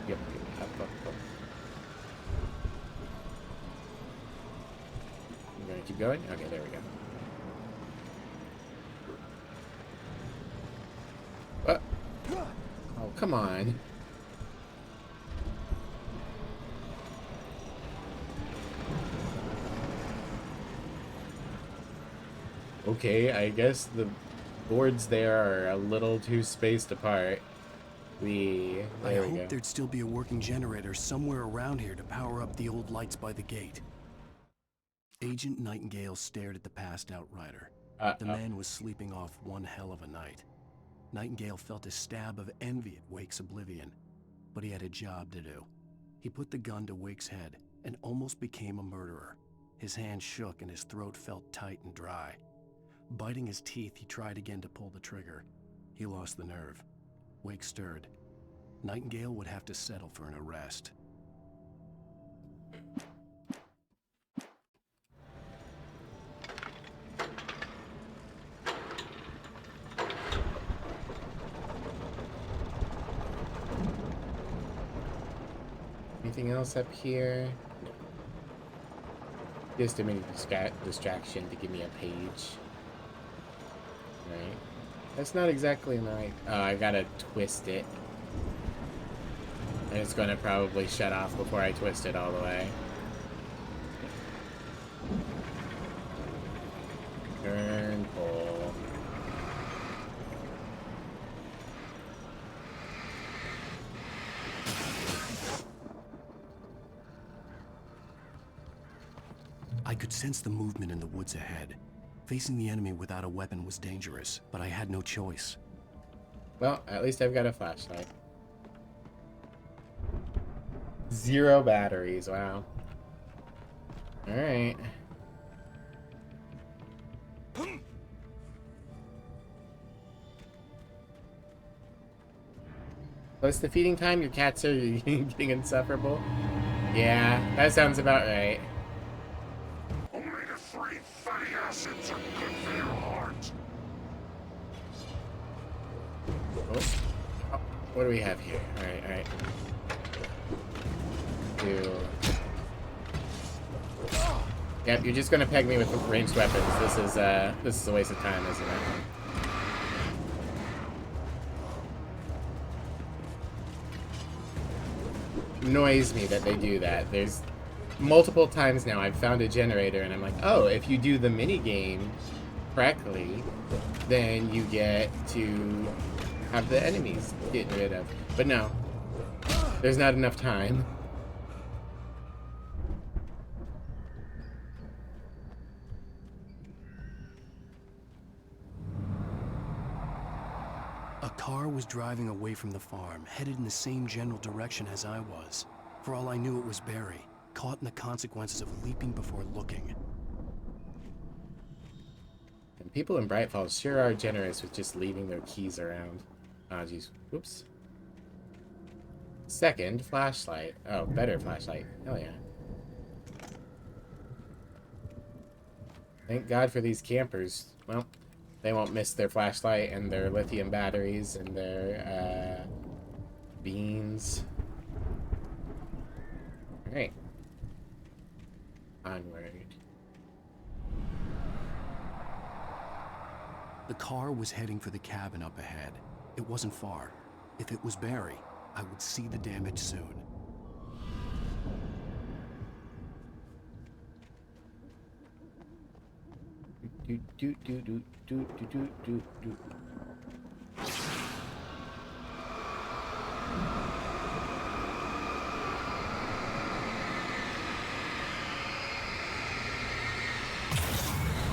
Yep. Up. I'm gonna keep going? Okay, there we go. What? Oh, come on. Okay, I guess the boards there are a little too spaced apart. I There we hoped go. there'd still be a working generator somewhere around here to power up the old lights by the gate. Agent Nightingale stared at the passed out rider. The man was sleeping off one hell of a night. Nightingale felt a stab of envy at Wake's oblivion, but he had a job to do. He put the gun to Wake's head and almost became a murderer. His hand shook and his throat felt tight and dry. Biting his teeth, he tried again to pull the trigger. He lost the nerve. Wake stirred. Nightingale would have to settle for an arrest. Anything else up here? No. Just a mini distraction to give me a page. Right. That's not exactly in the right... Oh, I gotta twist it. And it's gonna probably shut off before I twist it all the way. Turn, pull. I could sense the movement in the woods ahead. Facing the enemy without a weapon was dangerous, but I had no choice. Well, at least I've got a flashlight. 0 batteries, wow. Alright. Close to feeding time, your cats are getting insufferable? Yeah, that sounds about right. Omega-3 fatty acids are good for your heart. Oh, what do we have here? Alright. Yep, you're just gonna peg me with ranged weapons. This is a waste of time, isn't it? Annoys me that they do that. There's multiple times now I've found a generator and I'm like, oh, if you do the mini game correctly, then you get to have the enemies getting rid of. But no, there's not enough time. A car was driving away from the farm, headed in the same general direction as I was. For all I knew, it was Barry, caught in the consequences of leaping before looking. And people in Bright Falls sure are generous with just leaving their keys around. Oh, jeez. Oops. Second flashlight. Oh, better flashlight. Hell yeah. Thank God for these campers. Well, they won't miss their flashlight and their lithium batteries and their beans. Alright. Onward. The car was heading for the cabin up ahead. It wasn't far. If it was Barry, I would see the damage soon.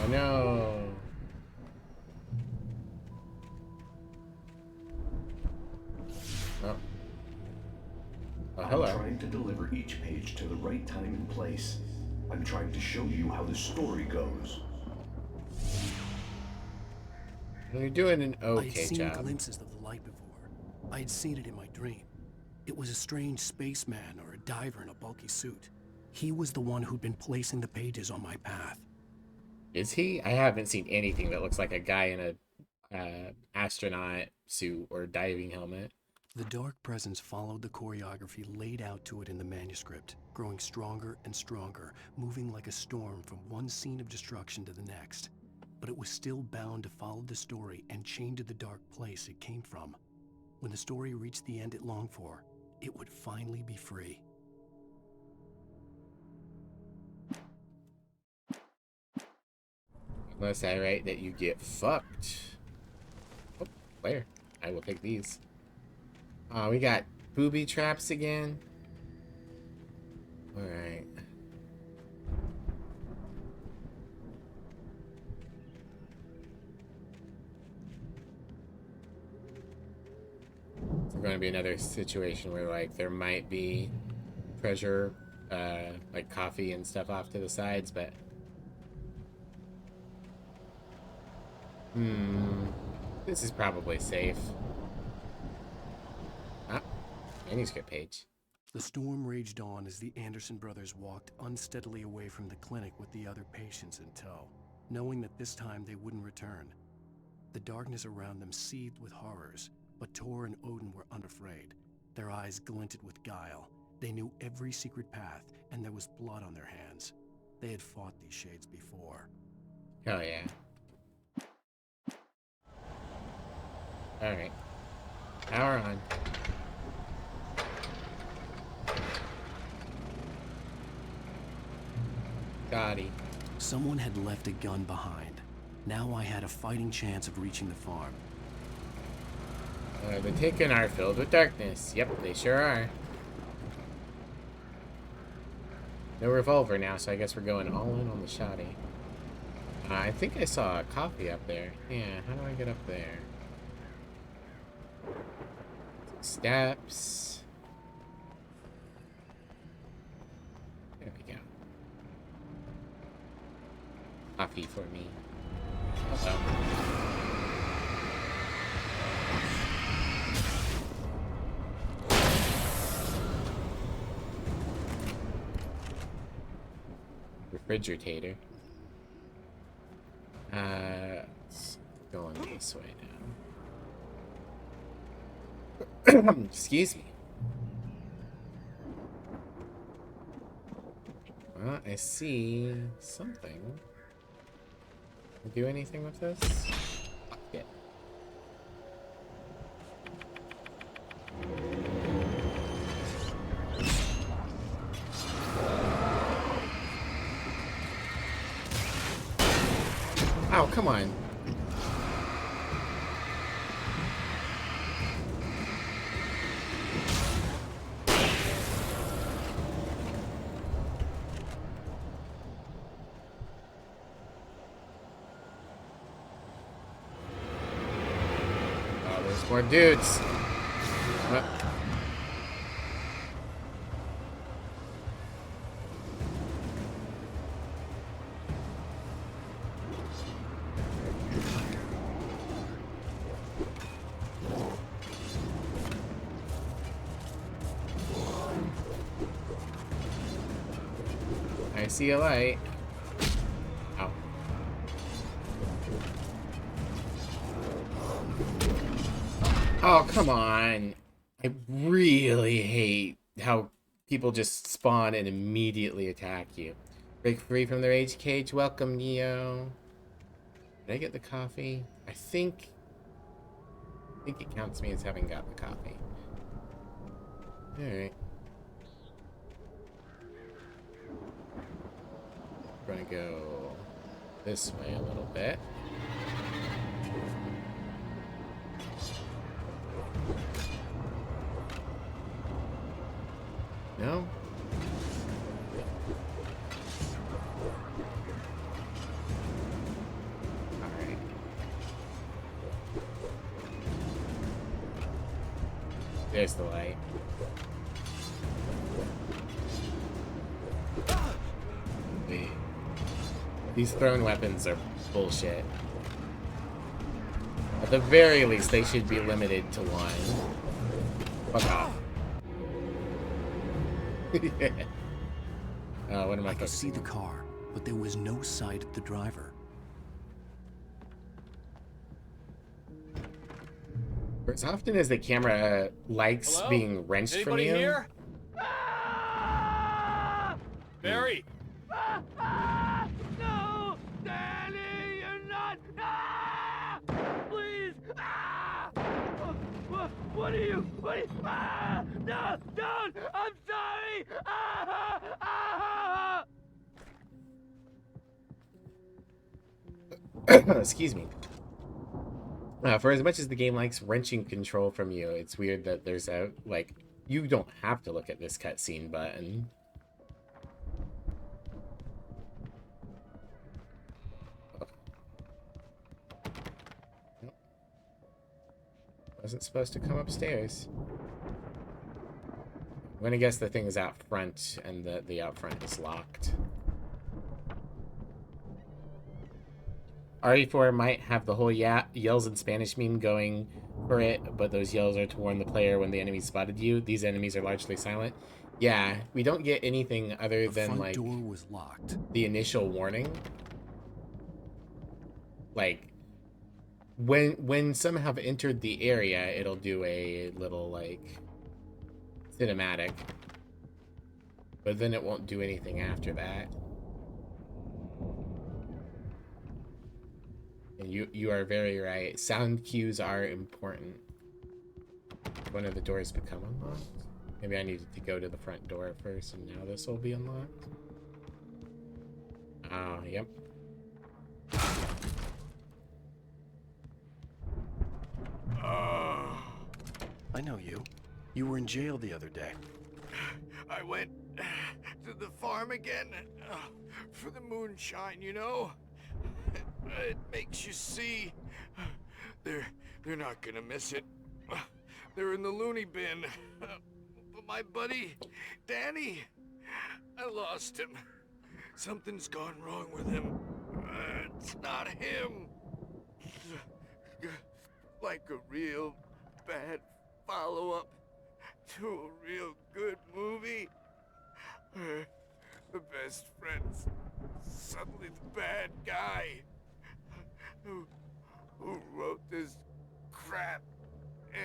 Oh no. Oh, hello. I'm trying to deliver each page to the right time and place. I'm trying to show you how the story goes. You're doing an I okay had seen job. glimpses of the light before. I had seen it in my dream. It was a strange spaceman or a diver in a bulky suit. He was the one who'd been placing the pages on my path. Is he? I haven't seen anything that looks like a guy in a astronaut suit or diving helmet. The dark presence followed the choreography laid out to it in the manuscript, growing stronger and stronger, moving like a storm from one scene of destruction to the next. But it was still bound to follow the story and chained to the dark place it came from. When the story reached the end it longed for, it would finally be free. Unless I write that you get fucked. Oh, where? I will take these. We got booby traps again. Alright. It's going to be another situation where, like, there might be treasure, like coffee and stuff off to the sides, but... This is probably safe. Ah, manuscript page. The storm raged on as the Anderson brothers walked unsteadily away from the clinic with the other patients in tow, knowing that this time they wouldn't return. The darkness around them seethed with horrors, but Tor and Odin were unafraid. Their eyes glinted with guile. They knew every secret path, and there was blood on their hands. They had fought these shades before. Oh, yeah. Alright. Power on. Gotti. Someone had left a gun behind. Now I had a fighting chance of reaching the farm. The Taken are filled with darkness. Yep, they sure are. No revolver now, so I guess we're going all in on the shoddy. I think I saw a coffee up there. Yeah, how do I get up there? Steps. There we go. Coffee for me. Hello. Refrigerator. It's going this way now. Excuse me. Well, I see something. Do anything with this? Yeah. Oh, come on. More dudes. What? I see a light. Ow. Oh, come on. I really hate how people just spawn and immediately attack you. Break free from the rage cage. Welcome, Neo. Did I get the coffee? I think it counts me as having got the coffee. Alright. We're gonna go this way a little bit. No? Alright. There's the light. Wait. These thrown weapons are bullshit. At the very least, they should be limited to one. Fuck off. What am I I could see focusing the on? car, but there was no sight of the driver. For as often as the camera likes Hello? being wrenched from Anybody you. here? Barry! No! Danny, you're not! Ah! Please! Ah! What are you? Ah! No! Don't! I'm sorry! Ah! Ah! Excuse me. For as much as the game likes wrenching control from you, it's weird that there's a, like, you don't have to look at this cutscene button. Nope. Wasn't supposed to come upstairs. I'm gonna guess the thing is out front, and the out front is locked. RE4 might have the whole yells in Spanish meme going for it, but those yells are to warn the player when the enemy spotted you. These enemies are largely silent. Yeah, we don't get anything other than, like, The front door was locked. the initial warning. Like, when some have entered the area, it'll do a little, like, cinematic. But then it won't do anything after that. And you are very right. Sound cues are important. One of the doors become unlocked. Maybe I needed to go to the front door first, and now this will be unlocked. Ah, yep. I know you. You were in jail the other day. I went to the farm again for the moonshine, you know? It makes you see. They're not gonna miss it. They're in the loony bin. But my buddy, Danny, I lost him. Something's gone wrong with him. It's not him. Like a real bad follow-up to a real good movie. The best friend's suddenly the bad guy. Who wrote this crap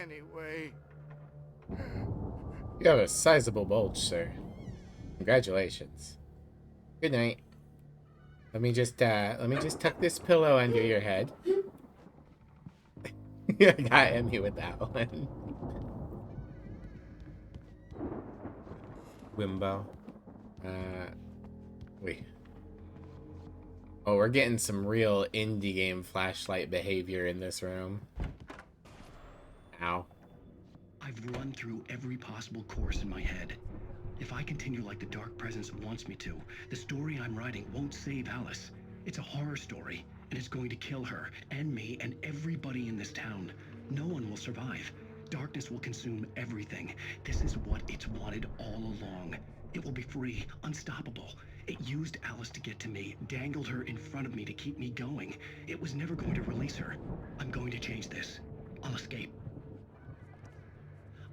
anyway? You have a sizable bulge, sir. Congratulations. Good night. Let me just tuck this pillow under your head. I got Emmy with that one. Wimbo. Wait. Oh, we're getting some real indie game flashlight behavior in this room. Ow. I've run through every possible course in my head. If I continue like the Dark Presence wants me to, the story I'm writing won't save Alice. It's a horror story, and it's going to kill her, and me, and everybody in this town. No one will survive. Darkness will consume everything. This is what it's wanted all along. It will be free, unstoppable. It used Alice to get to me, dangled her in front of me to keep me going. It was never going to release her. I'm going to change this. I'll escape.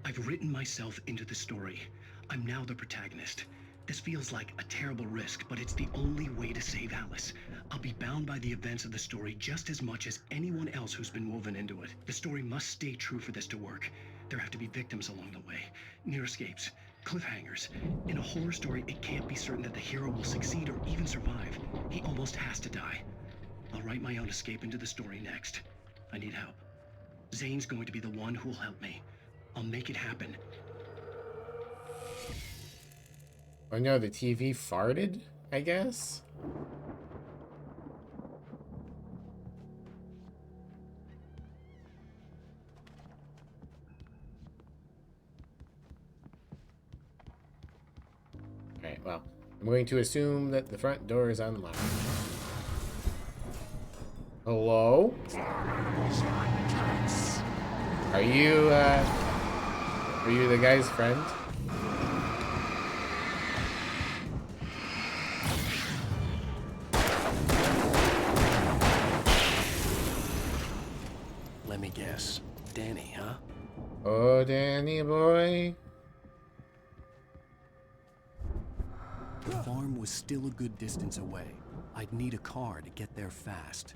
I've written myself into the story. I'm now the protagonist. This feels like a terrible risk, but it's the only way to save Alice. I'll be bound by the events of the story just as much as anyone else who's been woven into it. The story must stay true for this to work. There have to be victims along the way, near escapes, cliffhangers. In a horror story, it can't be certain that the hero will succeed or even survive. He almost has to die. I'll write my own escape into the story next. I need help. Zane's going to be the one who'll help me. I'll make it happen. Oh no, the TV farted, I guess? Alright, well, I'm going to assume that the front door is unlocked. Hello? Are you the guy's friend? Let me guess. Danny, huh? Oh, Danny boy. farm was still a good distance away. I'd need a car to get there fast.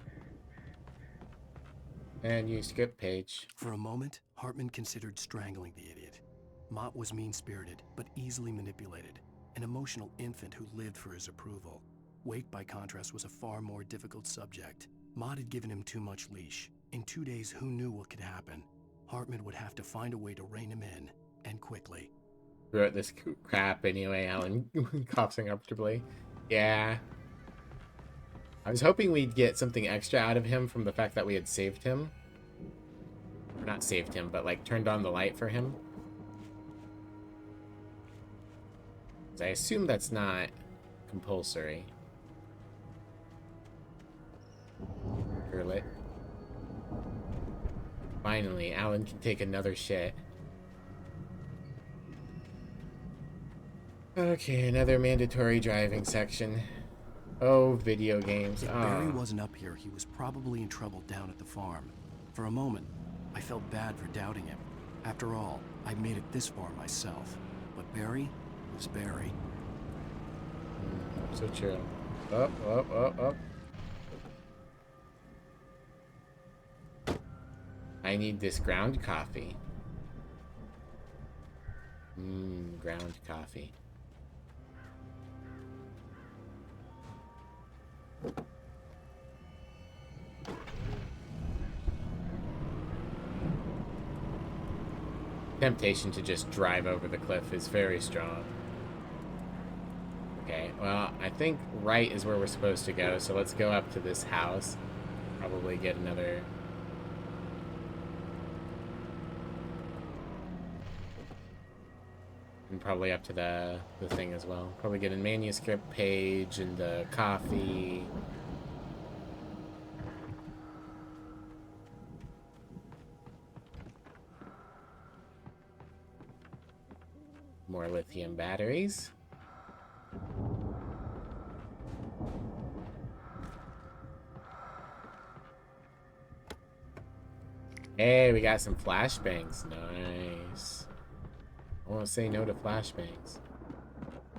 And you skip page. For a moment, Hartman considered strangling the idiot. Mott was mean-spirited, but easily manipulated. An emotional infant who lived for his approval. Wake, by contrast, was a far more difficult subject. Mott had given him too much leash. In 2 days, who knew what could happen? Hartman would have to find a way to rein him in, and quickly. Wrote this crap anyway, Alan coughs uncomfortably. Yeah. I was hoping we'd get something extra out of him from the fact that we had saved him. Or not saved him, but like turned on the light for him. I assume that's not compulsory. Curlet. Finally, Alan can take another shit. Okay, another mandatory driving section. Oh, video games. If Barry wasn't up here, he was probably in trouble down at the farm. For a moment, I felt bad for doubting him. After all, I made it this far myself. But Barry was Barry. So true. Up, up, up, up. I need this ground coffee. Ground coffee. Temptation to just drive over the cliff is very strong. Okay, well, I think right is where we're supposed to go, so let's go up to this house. Probably get another... And probably up to the thing as well. Probably get a manuscript page and the coffee. More lithium batteries. Hey, we got some flashbangs. Nice. I won't say no to flashbangs.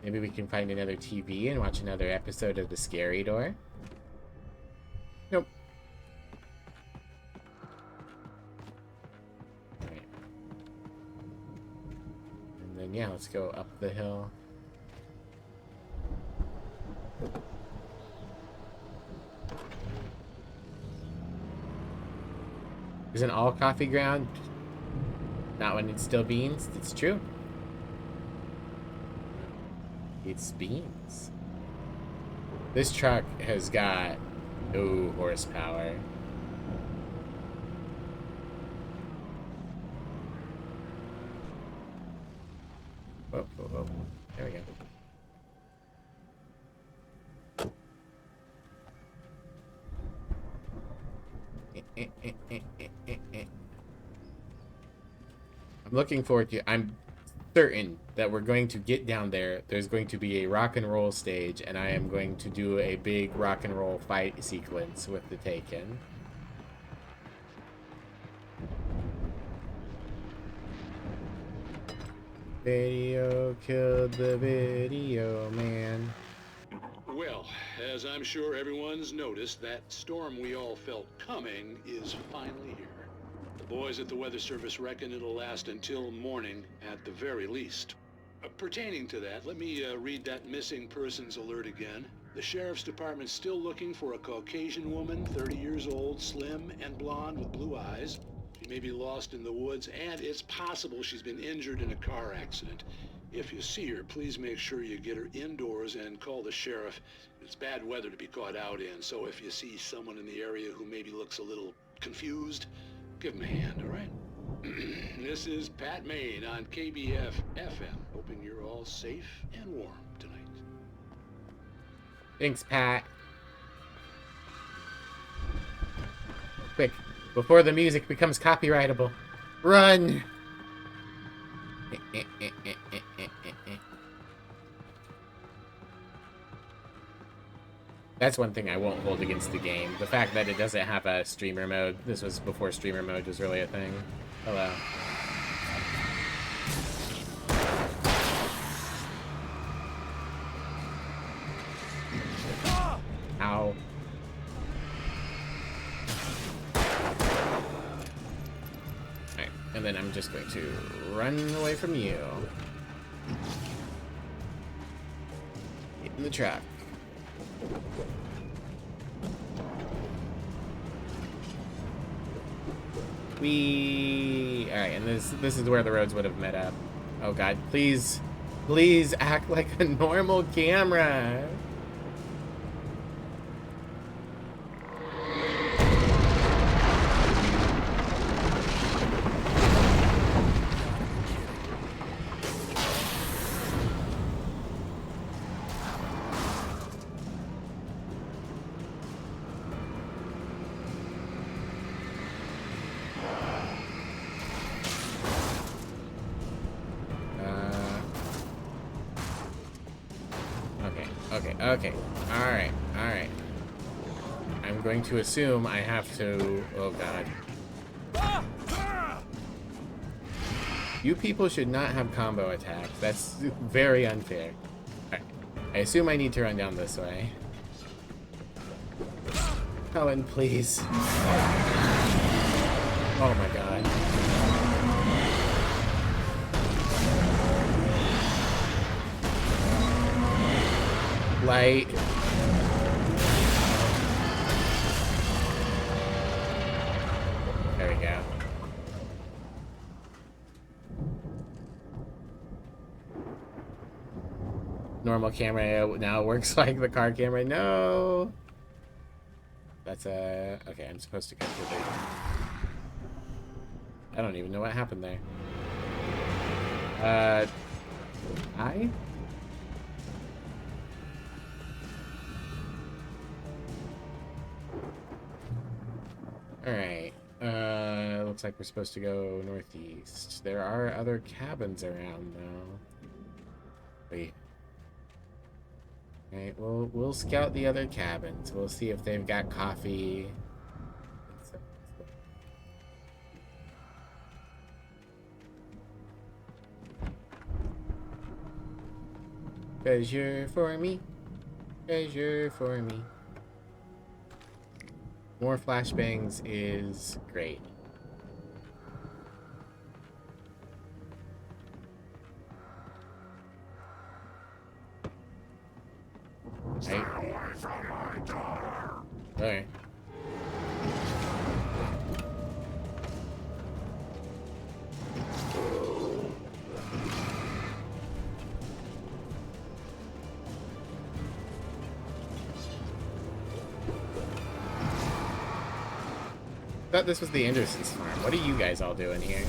Maybe we can find another TV and watch another episode of The Scary Door. Nope. Alright. And then, yeah, let's go up the hill. Isn't all coffee ground? Not when it's still beans? It's true. It's beans. This truck has got no horsepower. Oh, oh, oh. There we go. I'm looking forward to... I'm certain that we're going to get down there. There's going to be a rock and roll stage, and I am going to do a big rock and roll fight sequence with the Taken. Video killed the video man. Well, as I'm sure everyone's noticed, that storm we all felt coming is finally here. The boys at the Weather Service reckon it'll last until morning at the very least. Pertaining to that, let me read that missing persons alert again. The Sheriff's Department's still looking for a Caucasian woman, 30 years old, slim and blonde with blue eyes. She may be lost in the woods, and it's possible she's been injured in a car accident. If you see her, please make sure you get her indoors and call the sheriff. It's bad weather to be caught out in, so if you see someone in the area who maybe looks a little confused, give him a hand, all right? This is Pat Maine on KBF FM, hoping you're all safe and warm tonight. Thanks, Pat. Quick, before the music becomes copyrightable. Run! That's one thing I won't hold against the game. The fact that it doesn't have a streamer mode. This was before streamer mode was really a thing. Hello. And then I'm just going to run away from you. Get in the truck. Alright, and this is where the roads would have met up. Oh god, please act like a normal camera. Okay. Alright. I'm going to assume I have to... Oh, God. You people should not have combo attacks. That's very unfair. Alright. I assume I need to run down this way. Helen, please. Oh, my God. Light. There we go. Normal camera now works like the car camera. No. That's okay, I'm supposed to go through there. I don't even know what happened there. Alright. Looks like we're supposed to go northeast. There are other cabins around, though. Wait. Alright, we'll scout the other cabins. We'll see if they've got coffee. Treasure for me. Treasure for me. More flashbangs is great. Stay away from my daughter. Okay. Thought this was the Andersons' farm. What are you guys all doing here?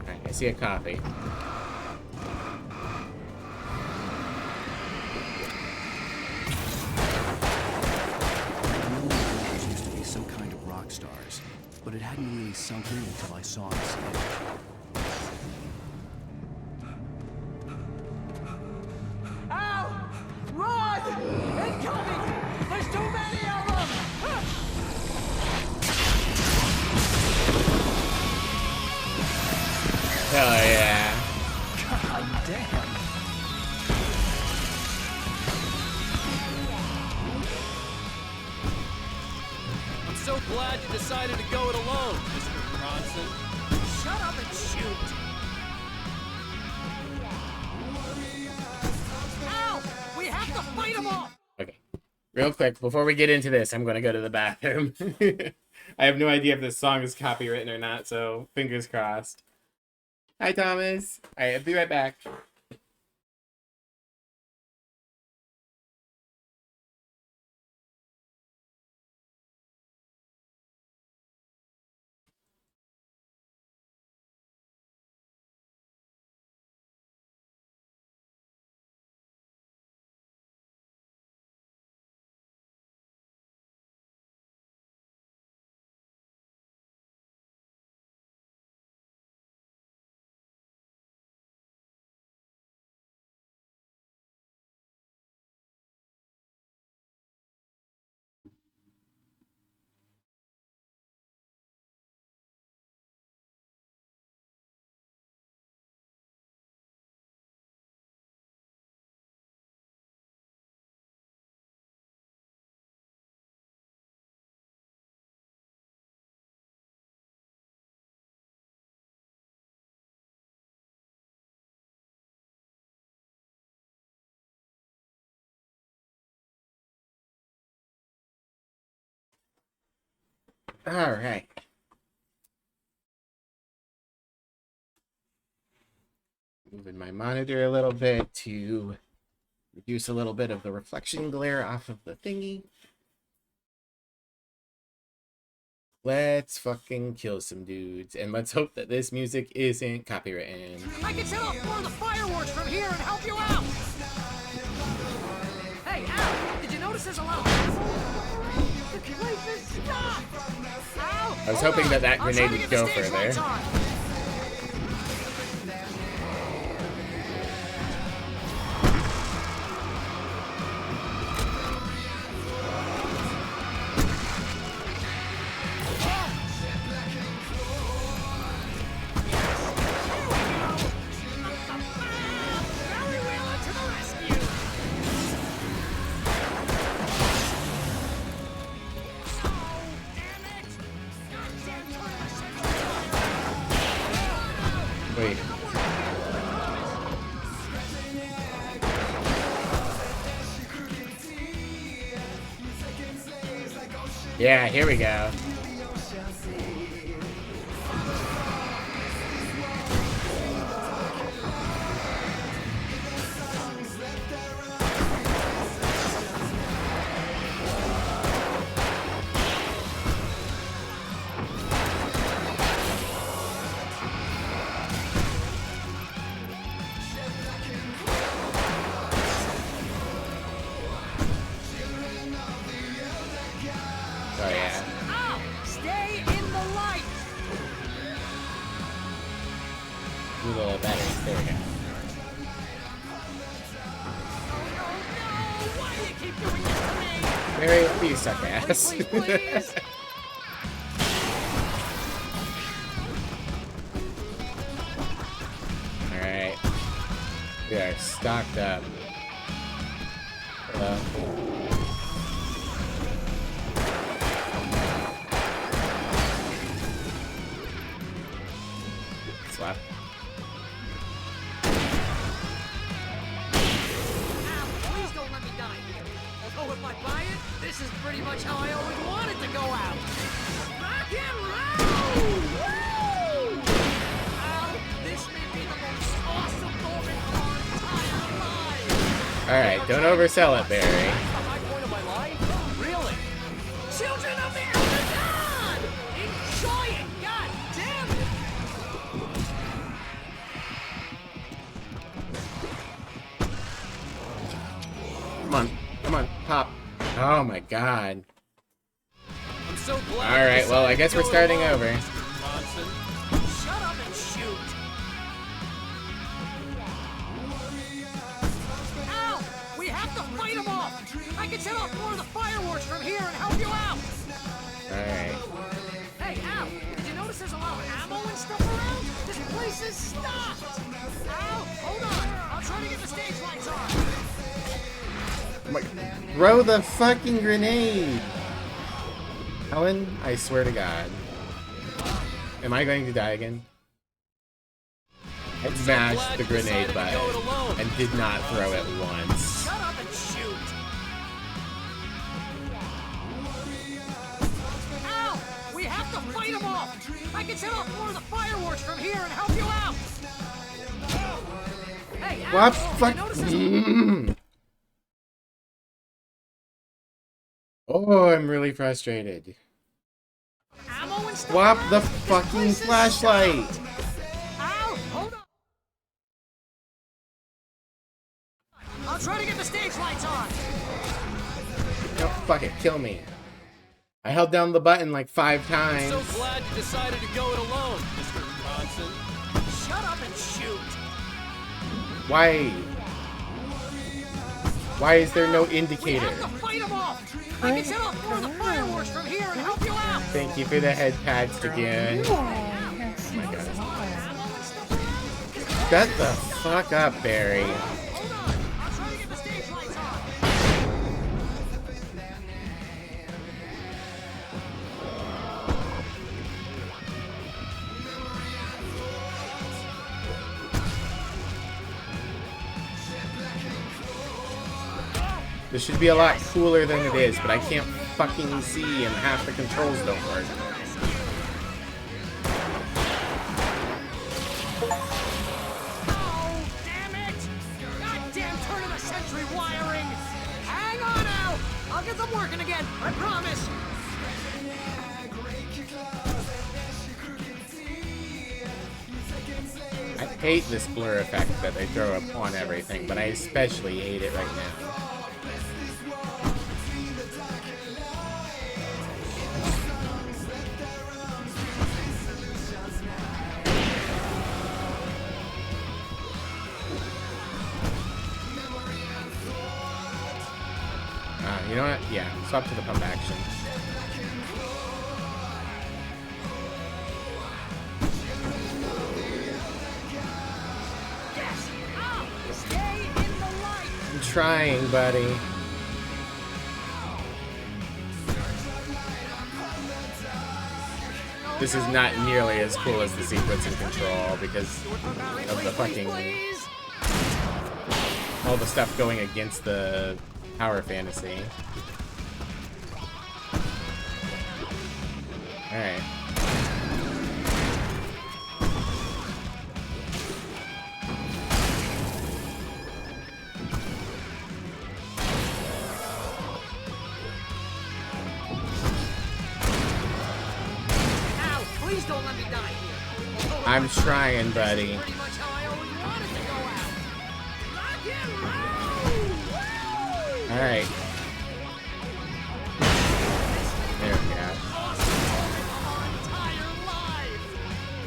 Alright, I see a coffee. Used to be some kind of rock stars, but it hadn't really sunk in until I saw this. Ow! Run! Incoming! There's too many of them! Hell yeah. God damn. I'm so glad you decided to go it alone, Mr. Bronson. Shut up and shoot! Ow! We have to fight them all! Okay. Real quick, before we get into this, I'm going to go to the bathroom. I have no idea if this song is copywritten or not, so fingers crossed. Hi, Thomas. All right, I'll be right back. Alright. Moving my monitor a little bit to reduce a little bit of the reflection glare off of the thingy. Let's fucking kill some dudes, and let's hope that this music isn't copywritten. I can set off more of the fireworks from here and help you out! Hey, Al, did you notice there's a lot of people? The place is stopped! Al, I was hoping that that grenade would go further. Wait. Yeah, here we go. Oh yeah. Al, stay in the light! Do the little batteries. There we go. Why do you keep doing this to me? Mary, what do you suck ass? Please, please. Alright. We are stocked up. Hello. Slap. Al, please don't let me die here. Although if I buy it, this is pretty much how I always wanted to go out. Rock and roll! Woo! Al, this may be the most awesome moment of our entire lives. Alright, don't oversell it, Barry. My point of my life? Really? Children of the Elder God! Enjoy it, god damn it! Come on, pop. Oh my god. I'm so glad. Alright, well, I guess we're starting over. Shut up and shoot! Al! We have to fight them off! I can set off more of the fireworks from here and help you out! Alright. Hey, Al! Did you notice there's a lot of ammo and stuff around? This place is stopped! Al, hold on! I'll try to get the stage lights on! Throw the fucking grenade! Helen, I swear to God. Am I going to die again? I smashed the grenade button and did not throw it once. Shut up and shoot! Al! We have to fight them off! I can set off more of the fireworks from here and help you out! Hey, Al! What? Fuck! Oh, I'm really frustrated. Ammo and stuff Swap around? the This fucking place is flashlight! stopped. Al, hold on! I'll try to get the stage lights on! No, fuck it, kill me. I held down the button like 5 times. I'm so glad you decided to go it alone, Mr. Bronson. Shut up and shoot! Why? Why is there no indicator? We have to fight them off! I can set off more of the fireworks from here and help you out! Thank you for the head pads again. Oh my god. Shut the fuck up, Barry. Hold on! I'll try to get the stage lights on! This should be a lot cooler than it is, but I can't fucking see and half the controls don't work. rewiring! Hang on now! I'll get them working again, I promise! I hate this blur effect that they throw up on everything, but I especially hate it right now. You know what? Yeah, swap to the pump action. I'm trying, buddy. This is not nearly as cool as the sequence in Control because of the fucking... all the stuff going against the power fantasy. Alright. Please don't let me die here. I'm trying, buddy. Pretty much how I always wanted to go out. Rock and roll! All right. There we go. Our entire lives.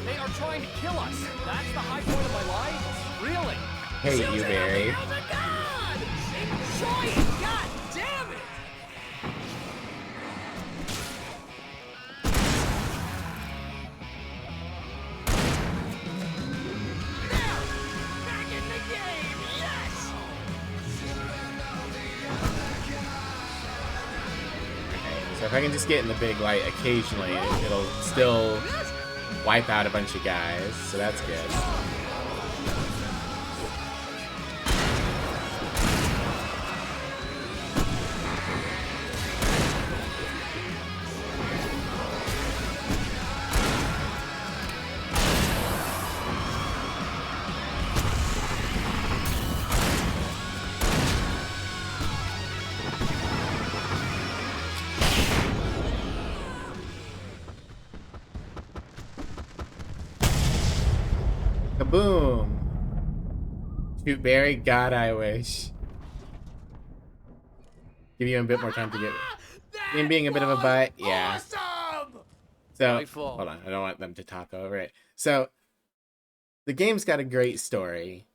They are trying to kill us. That's the high point of my life. Really? Hate you, Barry. Enjoy it. God damn it. So if I can just get in the big light occasionally, it'll still wipe out a bunch of guys, so that's good. Kaboom! Shoot Barry, God I wish. Give you a bit more time to get him being a bit of a butt, yeah. So hold on, I don't want them to talk over it. So the game's got a great story.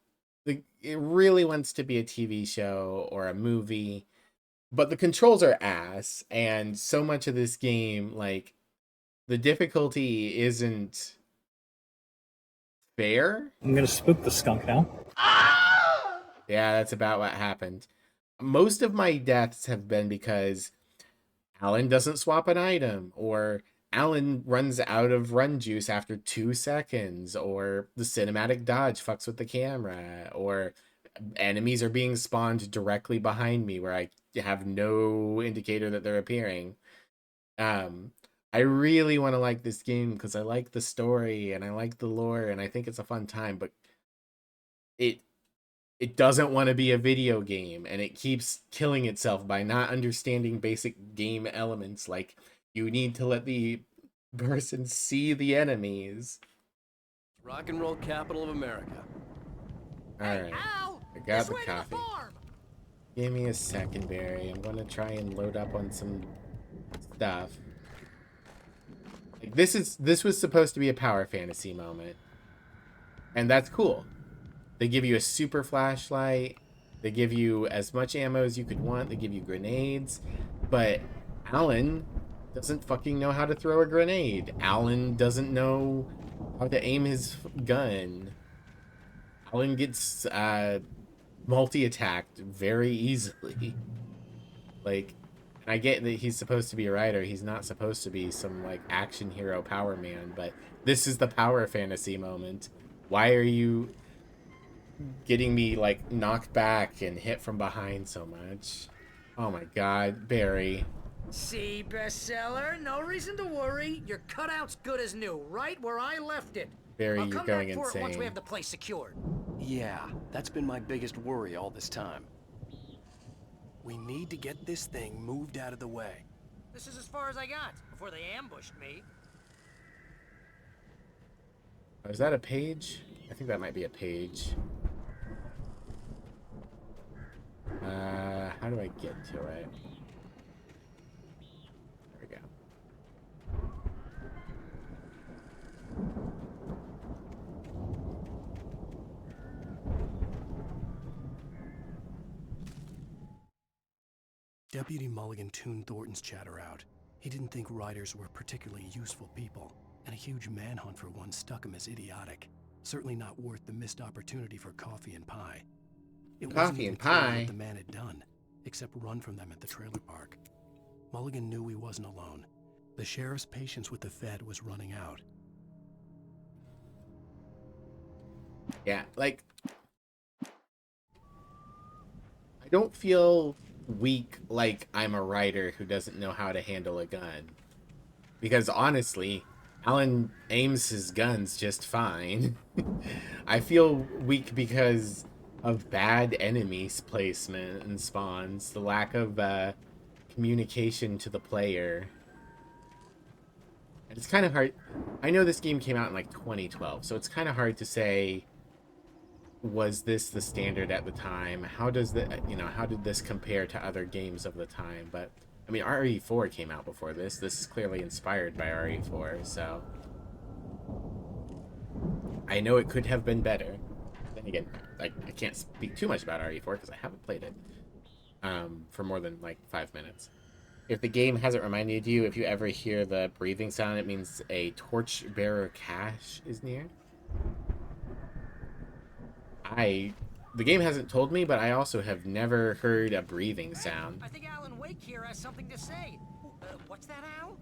It really wants to be a TV show or a movie, but the controls are ass, and so much of this game, like, the difficulty isn't fair. I'm gonna spook the skunk now. Yeah, that's about what happened. Most of my deaths have been because Alan doesn't swap an item, or Alan runs out of run juice after 2 seconds, or the cinematic dodge fucks with the camera, or enemies are being spawned directly behind me where I have no indicator that they're appearing. I really want to like this game because I like the story and I like the lore and I think it's a fun time, but it doesn't want to be a video game, and it keeps killing itself by not understanding basic game elements, like you need to let the person see the enemies. Rock and roll capital of America. Alright, I got the coffee. Give me a second, Barry. I'm gonna try and load up on some stuff. Like, this was supposed to be a power fantasy moment, and that's cool. They give you a super flashlight. They give you as much ammo as you could want. They give you grenades, but Alan doesn't fucking know how to throw a grenade. Alan doesn't know how to aim his gun. Alan gets multi-attacked very easily. Like, I get that he's supposed to be a writer. He's not supposed to be some, like, action hero power man, but this is the power fantasy moment. Why are you getting me, like, knocked back and hit from behind so much? Oh my god, Barry. See, bestseller? No reason to worry. Your cutout's good as new, right where I left it. Barry, I'll you're come going back for it once we insane. have the place secured. Yeah, that's been my biggest worry all this time. We need to get this thing moved out of the way. This is as far as I got before they ambushed me. Oh, is that a page? I think that might be a page. How do I get to it? There we go. Deputy Mulligan tuned Thornton's chatter out. He didn't think riders were particularly useful people, and a huge manhunt for one struck him as idiotic. Certainly not worth the missed opportunity for coffee and pie. It wasn't even clear what the man had done, except run from them at the trailer park. Mulligan knew he wasn't alone. The sheriff's patience with the Fed was running out. Yeah, like, I don't feel weak like I'm a writer who doesn't know how to handle a gun. Because honestly, Alan aims his guns just fine. I feel weak because of bad enemies placement and spawns, the lack of communication to the player. And it's kind of hard. I know this game came out in like 2012, so it's kind of hard to say, was this the standard at the time? How does how did this compare to other games of the time? But I mean, RE4 came out before this. This is clearly inspired by RE4, so I know it could have been better. Then again, like, I can't speak too much about RE4 because I haven't played it for more than like 5 minutes. If the game hasn't reminded you, if you ever hear the breathing sound, it means a torchbearer cache is near. The game hasn't told me, but I also have never heard a breathing sound. I think Alan Wake here has something to say. What's that, Al?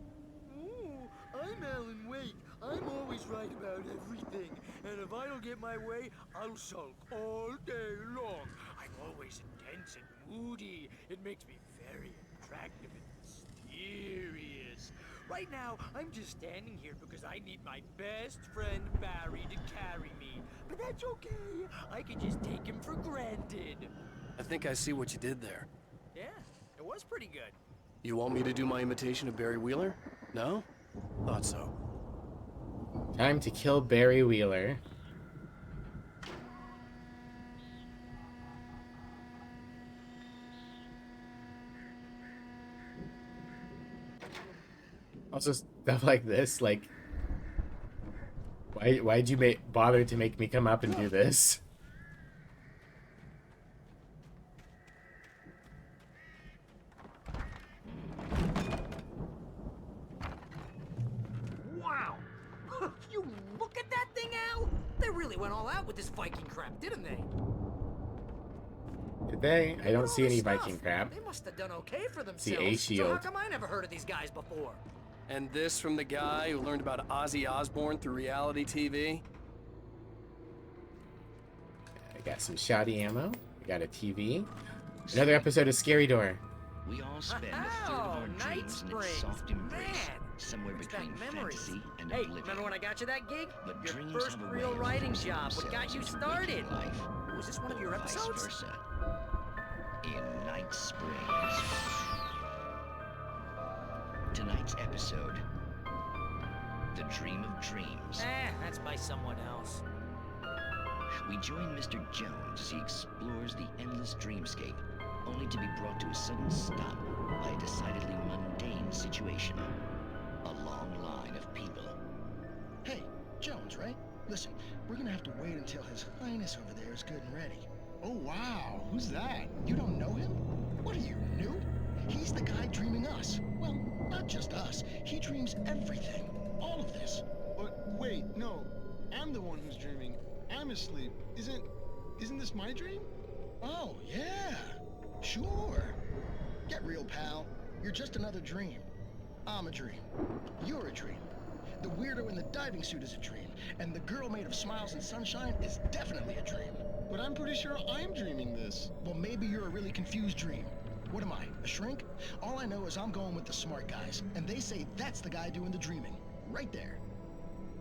Ooh, I'm Alan Wake. I'm always right about everything. And if I don't get my way, I'll sulk all day long. I'm always intense and moody. It makes me very attractive and mysterious. Right now, I'm just standing here because I need my best friend Barry to carry me. But that's okay. I can just take him for granted. I think I see what you did there. Yeah, it was pretty good. You want me to do my imitation of Barry Wheeler? No? Thought so. Time to kill Barry Wheeler. Also, stuff like this, like, why'd you bother to make me come up and do this? Wow! You look at that thing, Al! They really went all out with this Viking crap, didn't they? Did they? I don't see any Viking crap. They must have done okay for themselves. See A shield. So how come I never heard of these guys before? And this from the guy who learned about Ozzy Osbourne through reality TV? I got some shoddy ammo. I got a TV. Another episode of Scary Door. We all spend a third of our dreams in its soft embrace, somewhere between fantasy and oblivion. Remember when I got you that gig? But your dreams first have a real way of writing losing job, what got you themselves in started? waking life, Was this one of your or vice episodes? versa. In Night Springs. Tonight's episode, The Dream of Dreams. That's by someone else. We join Mr. Jones as he explores the endless dreamscape, only to be brought to a sudden stop by a decidedly mundane situation. A long line of people. Hey, Jones, right? Listen, we're gonna have to wait until His Highness over there is good and ready. Oh, wow. Who's that? You don't know him? What are you, new? He's the guy dreaming us. Well, not just us. He dreams everything. All of this. But wait, no. I'm the one who's dreaming. I'm asleep. Isn't this my dream? Oh, yeah. Sure. Get real, pal. You're just another dream. I'm a dream. You're a dream. The weirdo in the diving suit is a dream. And the girl made of smiles and sunshine is definitely a dream. But I'm pretty sure I'm dreaming this. Well, maybe you're a really confused dream. What am I, a shrink? All I know is I'm going with the smart guys, and they say that's the guy doing the dreaming. Right there.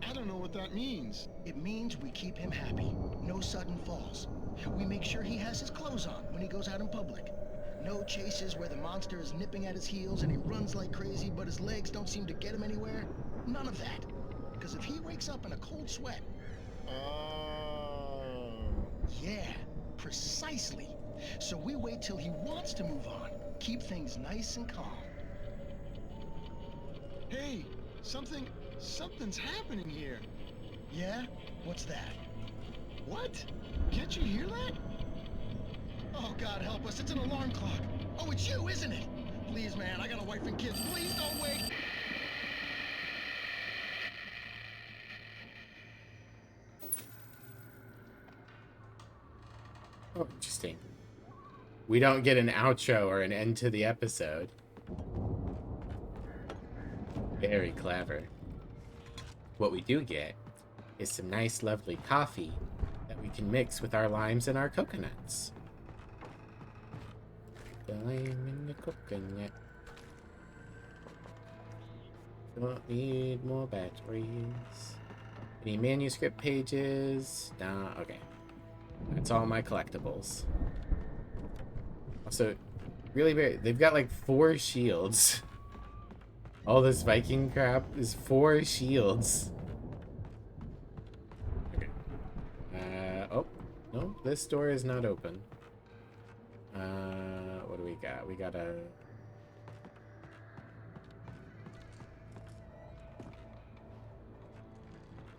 I don't know what that means. It means we keep him happy. No sudden falls. We make sure he has his clothes on when he goes out in public. No chases where the monster is nipping at his heels and he runs like crazy, but his legs don't seem to get him anywhere. None of that. Because if he wakes up in a cold sweat... Yeah, precisely. So we wait till he wants to move on. Keep things nice and calm. Hey, something's happening here. Yeah? What's that? What? Can't you hear that? Oh, God help us, it's an alarm clock. Oh, it's you, isn't it? Please, man, I got a wife and kids. Please don't wake. Oh, interesting. We don't get an outro or an end to the episode. Very clever. What we do get is some nice, lovely coffee that we can mix with our limes and our coconuts. The lime and the coconut. Don't need more batteries. Any manuscript pages? Nah, okay. That's all my collectibles. Also, really very, they've got like 4 shields. All this Viking crap is 4 shields. Okay. Oh, no, this door is not open. What do we got? We got a...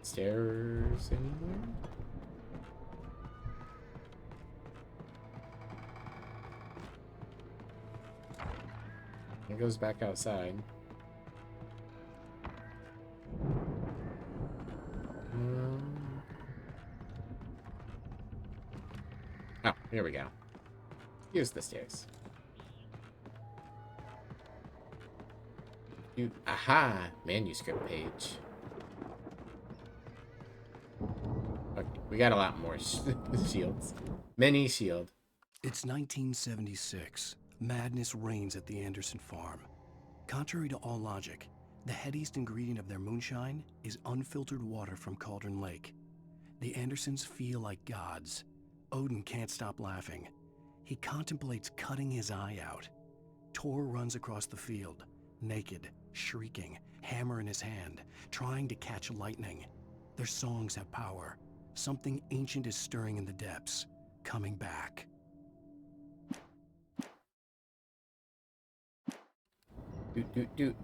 Stairs anywhere? It goes back outside. Oh, here we go. Here's the stairs. Aha! Manuscript page. Okay, we got a lot more shields. Many shield. It's 1976. Madness reigns at the Anderson farm. Contrary to all logic, the headiest ingredient of their moonshine is unfiltered water from Cauldron Lake. The Andersons feel like gods. Odin can't stop laughing. He contemplates cutting his eye out. Tor runs across the field, naked, shrieking, hammer in his hand, trying to catch lightning. Their songs have power. Something ancient is stirring in the depths, coming back. Doot.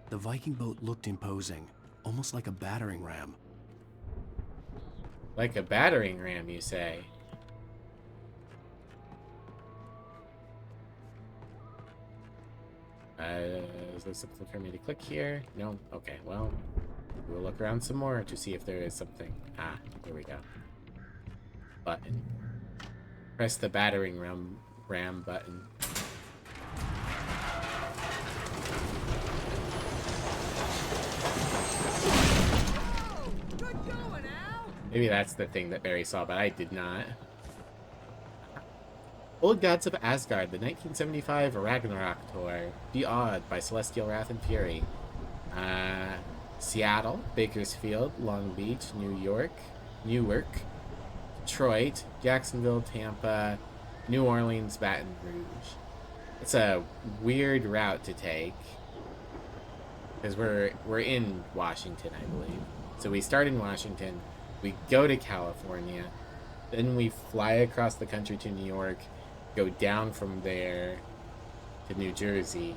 The Viking boat looked imposing, almost like a battering ram. Like a battering ram, you say? Is there something for me to click here? No? Okay, well, we'll look around some more to see if there is something. Ah, here we go. Button. Press the battering ram button. Maybe that's the thing that Barry saw, but I did not. Old Gods of Asgard, the 1975 Ragnarok tour. Be Awed by Celestial Wrath and Fury. Seattle, Bakersfield, Long Beach, Newark, Detroit, Jacksonville, Tampa, New Orleans, Baton Rouge. It's a weird route to take. Because we're in Washington, I believe. So we start in Washington. We go to California, then we fly across the country to New York, go down from there to New Jersey,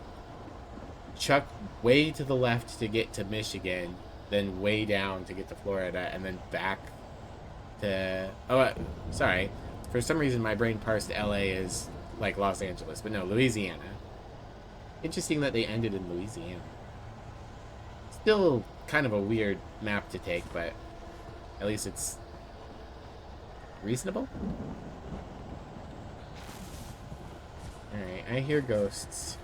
chuck way to the left to get to Michigan, then way down to get to Florida, and then back to... Oh, sorry. For some reason, my brain parsed LA as like Los Angeles, but no, Louisiana. Interesting that they ended in Louisiana. Still kind of a weird map to take, but... At least it's reasonable. Alright, I hear ghosts.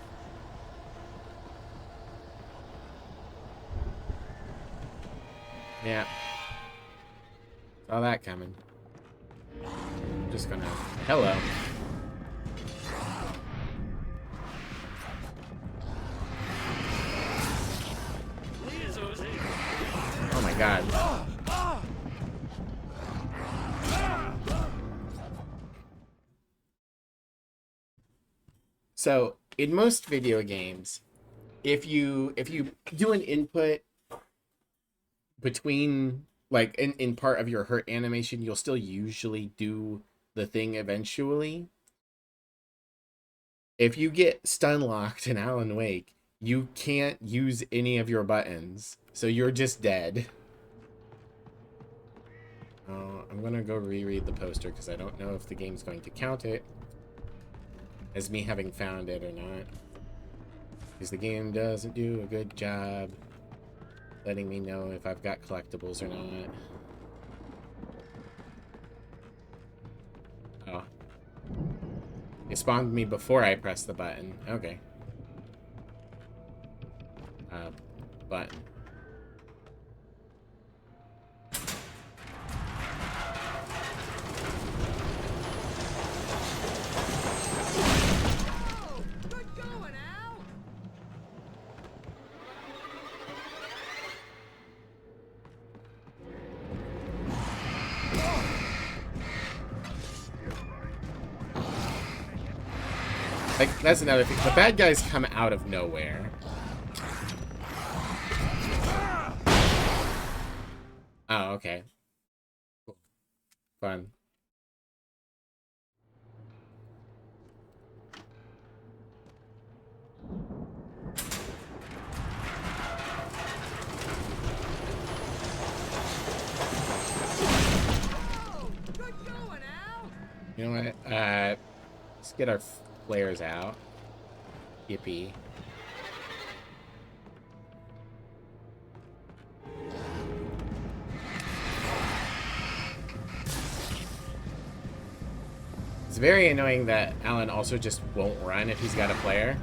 Yeah. Saw that coming. I'm just gonna... Hello. Oh my god. So in most video games, if you do an input between like in part of your hurt animation, you'll still usually do the thing eventually. If you get stun locked in Alan Wake, you can't use any of your buttons, so you're just dead. I'm gonna go reread the poster because I don't know if the game's going to count it as me having found it or not. Because the game doesn't do a good job letting me know if I've got collectibles or not. Oh. It spawned me before I pressed the button. Okay. Button. Like, that's another thing. The bad guys come out of nowhere. Oh, okay. Cool. Fun. You know what? Let's get our flares out. Yippee. It's very annoying that Alan also just won't run if he's got a flare.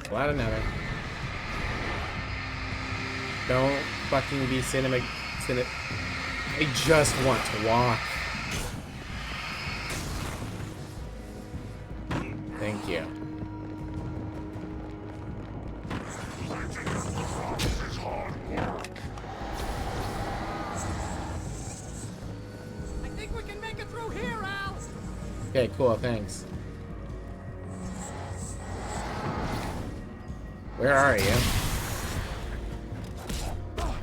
Pull out another. Don't fucking be cinema. I just want to walk. Thank you. I think we can make it through here, Al. Okay, cool, thanks. Where are you?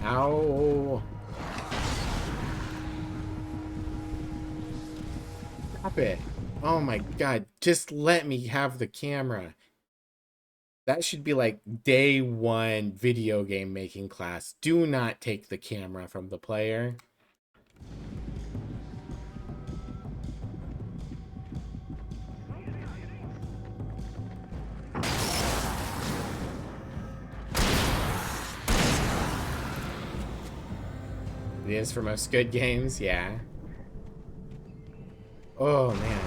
Ow. Stop it. Oh my god, just let me have the camera. That should be like day one video game making class. Do not take the camera from the player. It is for most good games, yeah. Oh man.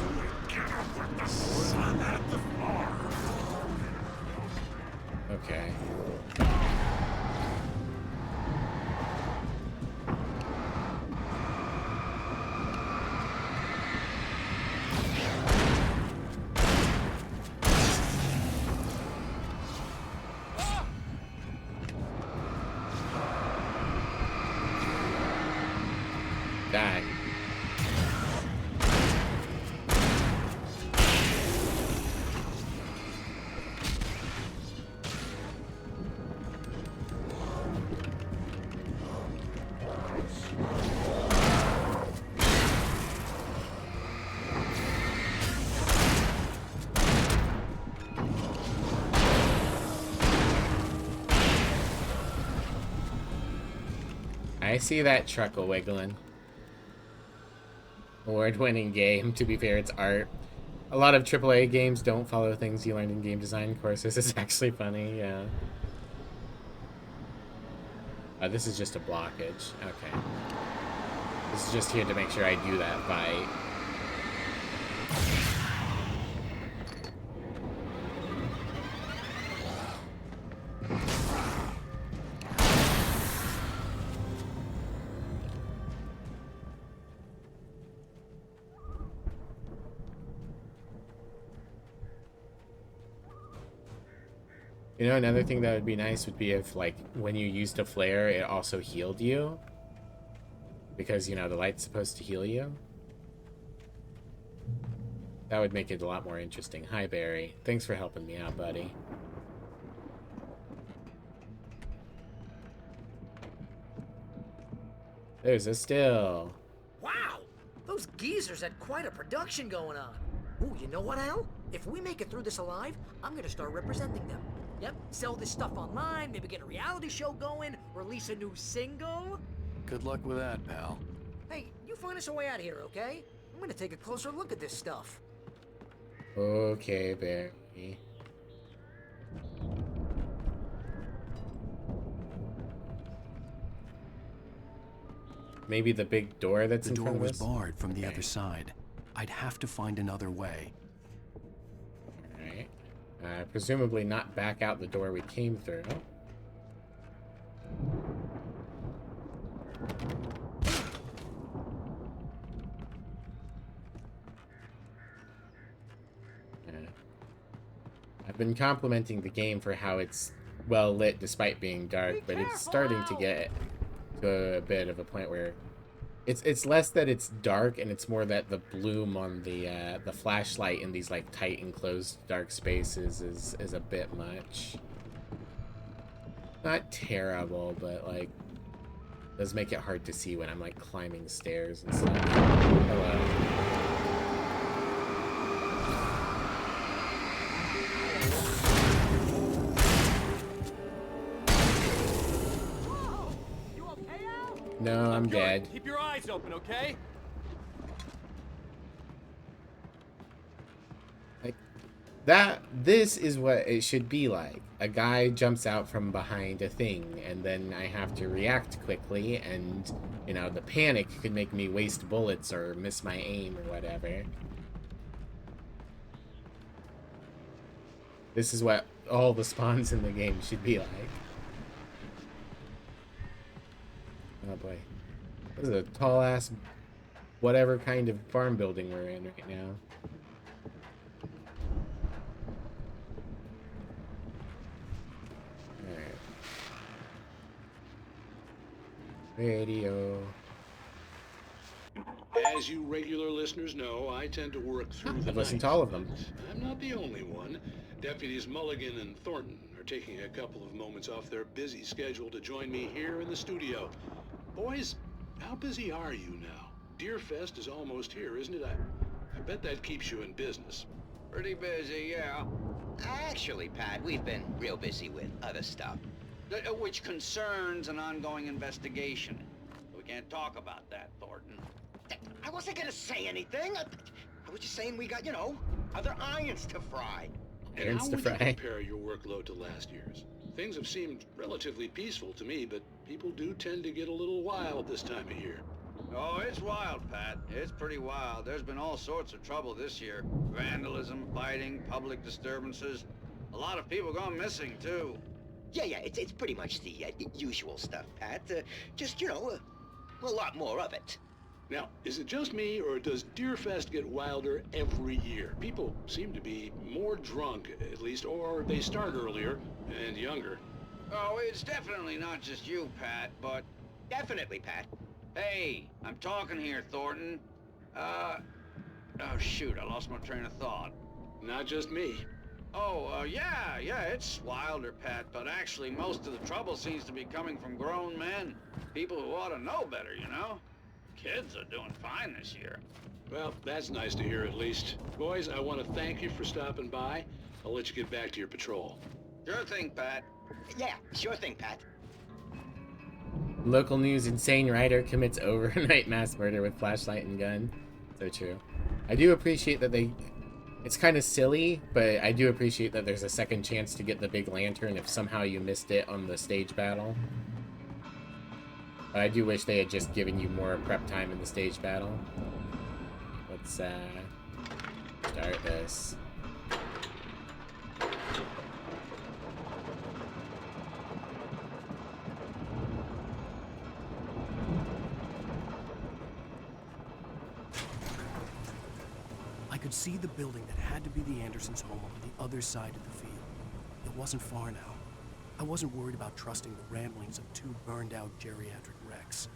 Okay. Die. I see that truckle wiggling. Award-winning game. To be fair, it's art. A lot of AAA games don't follow things you learned in game design courses. It's actually funny, yeah. This is just a blockage. Okay. This is just here to make sure I do that fight. You know, another thing that would be nice would be if, like, when you used a flare, it also healed you. Because, you know, the light's supposed to heal you. That would make it a lot more interesting. Hi, Barry. Thanks for helping me out, buddy. There's a still. Wow! Those geezers had quite a production going on. Ooh, you know what, Al? If we make it through this alive, I'm gonna start representing them. Yep, sell this stuff online, maybe get a reality show going, release a new single. Good luck with that, pal. Hey, you find us a way out of here, okay? I'm gonna take a closer look at this stuff. Okay, Barry. Maybe the big door that's in front of us? The door was barred from the other side. I'd have to find another way. Alright. Presumably not back out the door we came through. I've been complimenting the game for how it's well lit despite being dark, but it's starting to get to a bit of a point where it's less that it's dark and it's more that the bloom on the flashlight in these like tight enclosed dark spaces is a bit much. Not terrible, but like does make it hard to see when I'm like climbing stairs and stuff. Hello. No, I'm dead. Keep your eyes open, okay? Like this is what it should be like. A guy jumps out from behind a thing and then I have to react quickly, and you know, the panic could make me waste bullets or miss my aim or whatever. This is what all the spawns in the game should be like. Oh boy. This is a tall ass whatever kind of farm building we're in right now. Alright. Radio. As you regular listeners know, I tend to work through the I've listened night. to all of them. I'm not the only one. Deputies Mulligan and Thornton are taking a couple of moments off their busy schedule to join me here in the studio. Boys, how busy are you now? Deerfest is almost here, isn't it? I bet that keeps you in business. Pretty busy, yeah. Actually, Pat, we've been real busy with other stuff, which concerns an ongoing investigation. We can't talk about that, Thornton. I wasn't gonna say anything. I was just saying we got, you know, other irons to fry. And how would you compare your workload to last year's? Things have seemed relatively peaceful to me, but people do tend to get a little wild this time of year. Oh, it's wild, Pat. It's pretty wild. There's been all sorts of trouble this year. Vandalism, fighting, public disturbances. A lot of people gone missing, too. Yeah, it's pretty much the usual stuff, Pat. Just, you know, a lot more of it. Now, is it just me, or does Deerfest get wilder every year? People seem to be more drunk, at least, or they start earlier and younger. Oh, it's definitely not just you, Pat, but... Definitely, Pat. Hey, I'm talking here, Thornton. Oh, shoot, I lost my train of thought. Not just me. Oh, yeah, it's wilder, Pat, but actually most of the trouble seems to be coming from grown men. People who ought to know better, you know? Kids are doing fine this year. Well, that's nice to hear at least. Boys, I want to thank you for stopping by. I'll let you get back to your patrol. Sure thing, Pat. Yeah, sure thing, Pat. Local news: insane rider commits overnight mass murder with flashlight and gun. So true. I do appreciate that they... It's kind of silly, but I do appreciate that there's a second chance to get the big lantern if somehow you missed it on the stage battle. But I do wish they had just given you more prep time in the stage battle. Let's start this. I could see the building that had to be the Andersons' home on the other side of the field. It wasn't far now. I wasn't worried about trusting the ramblings of two burned-out geriatric wrecks.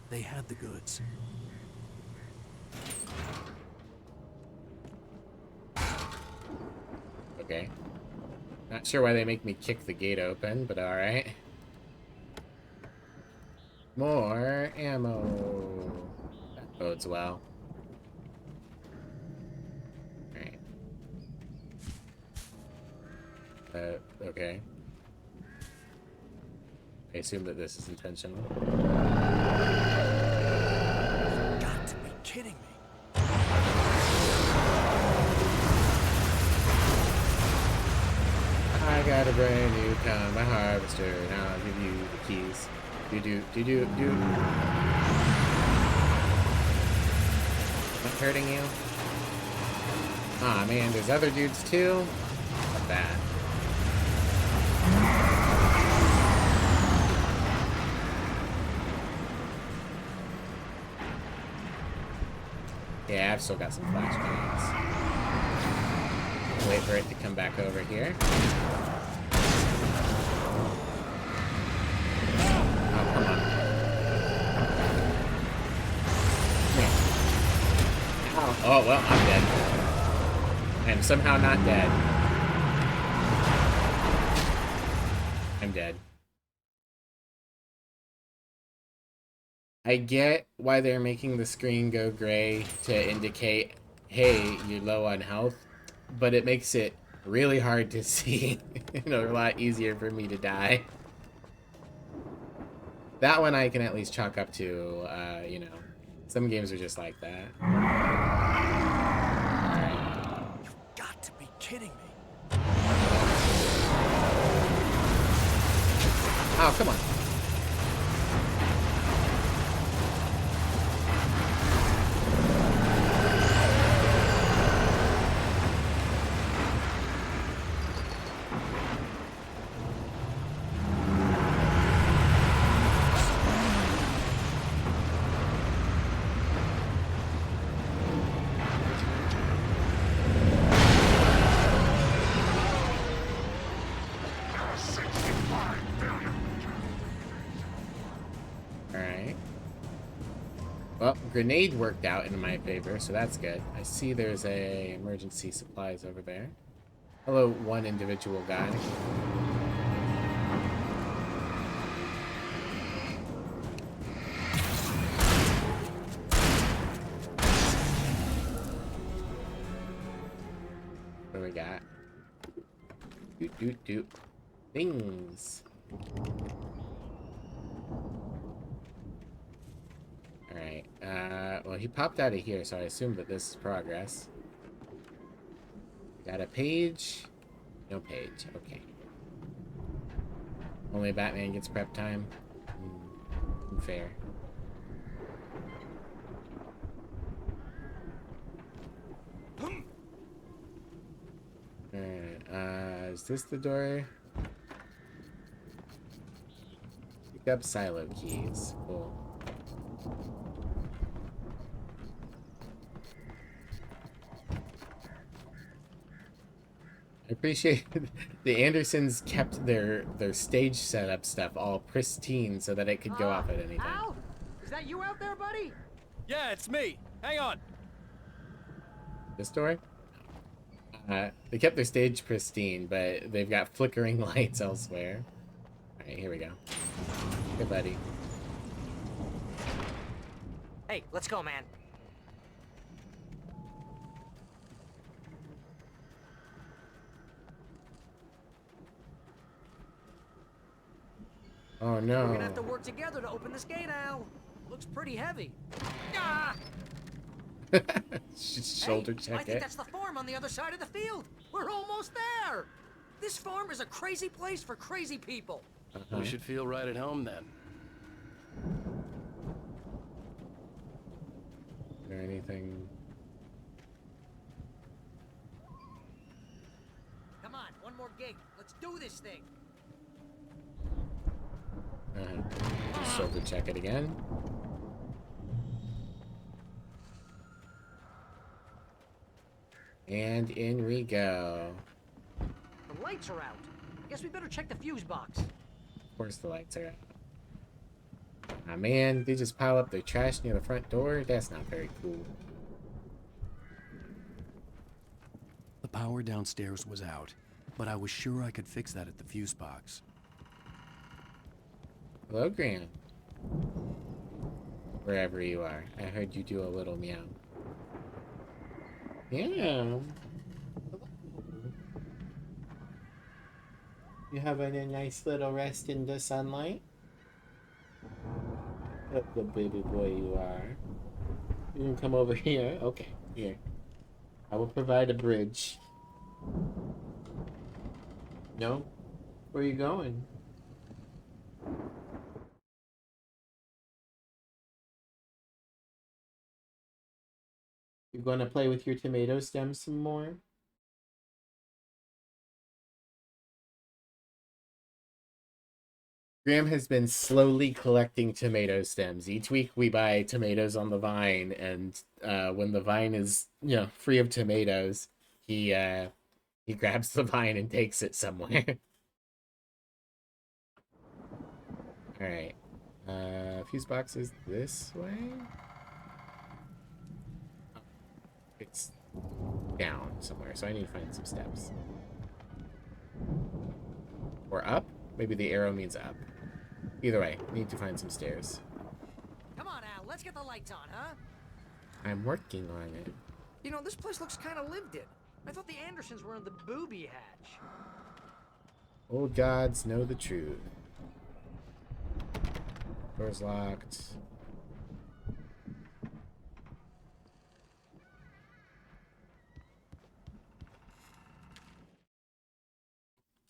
They had the goods. Let's Okay. Not sure why they make me kick the gate open, but alright. More ammo. That bodes well. Alright. Okay. I assume that this is intentional. You've got to be kidding me. I got a brand new combat harvester. Now I'll give you the keys. Do. Not hurting you? Aw, man, there's other dudes too? Not bad. Yeah, I've still got some flash grenades. Wait for it to come back over here. Oh, come on. Yeah. Ow. Oh, well, I'm dead. I am somehow not dead. I'm dead. I get why they're making the screen go gray to indicate, hey, you're low on health, but it makes it really hard to see. You know, a lot easier for me to die. That one I can at least chalk up to, you know, some games are just like that. You've got to be kidding me. Oh, come on. Well, grenade worked out in my favor, so that's good. I see there's a emergency supplies over there. Hello, one individual guy. What do we got? Doot. Things. Alright, well, he popped out of here, so I assume that this is progress. Got a page? No page, okay. Only Batman gets prep time? Unfair. Alright, is this the door? Pick up silo keys. Cool. I appreciate the Andersons kept their stage setup stuff all pristine so that it could go off at any time. Al? Is that you out there, buddy? Yeah, it's me. Hang on. This door? They kept their stage pristine, but they've got flickering lights elsewhere. Alright, here we go. Hey, buddy. Hey, let's go, man. Oh no. We're gonna have to work together to open this gate, Al. Looks pretty heavy. Ah! Shoulder check I think it. that's the farm on the other side of the field. We're almost there. This farm is a crazy place for crazy people. We should feel right at home then. Is there anything? Come on, one more gate. Let's do this thing. Just shoulder check it again. And in we go. The lights are out. Guess we better check the fuse box. Of course the lights are out. Ah man, they just pile up their trash near the front door? That's not very cool. The power downstairs was out, but I was sure I could fix that at the fuse box. Hello, Graham. Wherever you are. I heard you do a little meow. Yeah. You having a nice little rest in the sunlight? What a good baby boy you are. You can come over here. Okay, here. I will provide a bridge. No? Where are you going? You're going to play with your tomato stems some more? Graham has been slowly collecting tomato stems. Each week we buy tomatoes on the vine, and when the vine is, free of tomatoes, he grabs the vine and takes it somewhere. All right. Fuse box is this way. It's down somewhere, so I need to find some steps. Or up? Maybe the arrow means up. Either way, need to find some stairs. Come on, Al, let's get the lights on, huh? I'm working on it. You know, this place looks kind of lived in. I thought the Andersons were in the booby hatch. Old gods know the truth. Door's locked.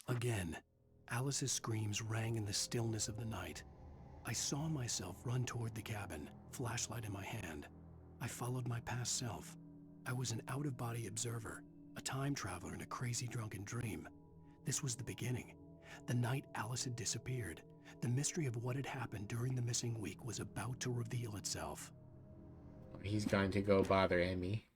Again, Alice's screams rang in the stillness of the night. I saw myself run toward the cabin, flashlight in my hand. I followed my past self. I was an out-of-body observer, a time traveler in a crazy drunken dream. This was the beginning. The night Alice had disappeared. The mystery of what had happened during the missing week was about to reveal itself. He's going to go bother Emmy.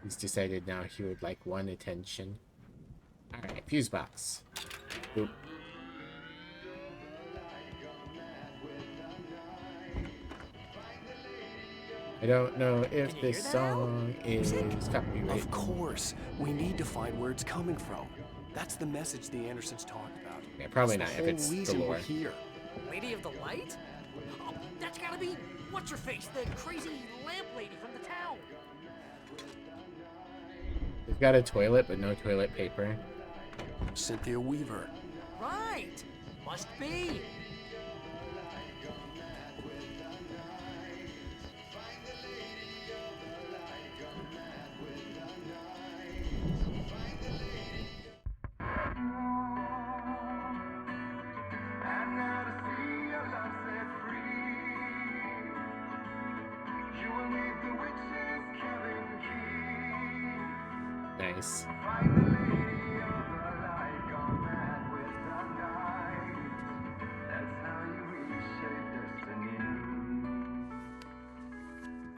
He's decided now he would like one attention. Alright, fuse box. Boop. I don't know if this song is copyrighted. Of course. We need to find where it's coming from. That's the message the Andersons talked about. Yeah, probably That's not the if whole it's the reason lore. we're here. Lady of the Light? Oh, that's gotta be what's-her-face, the crazy lamp lady from the town. They've got a toilet, but no toilet paper. Cynthia Weaver. Right. Must be. Nice.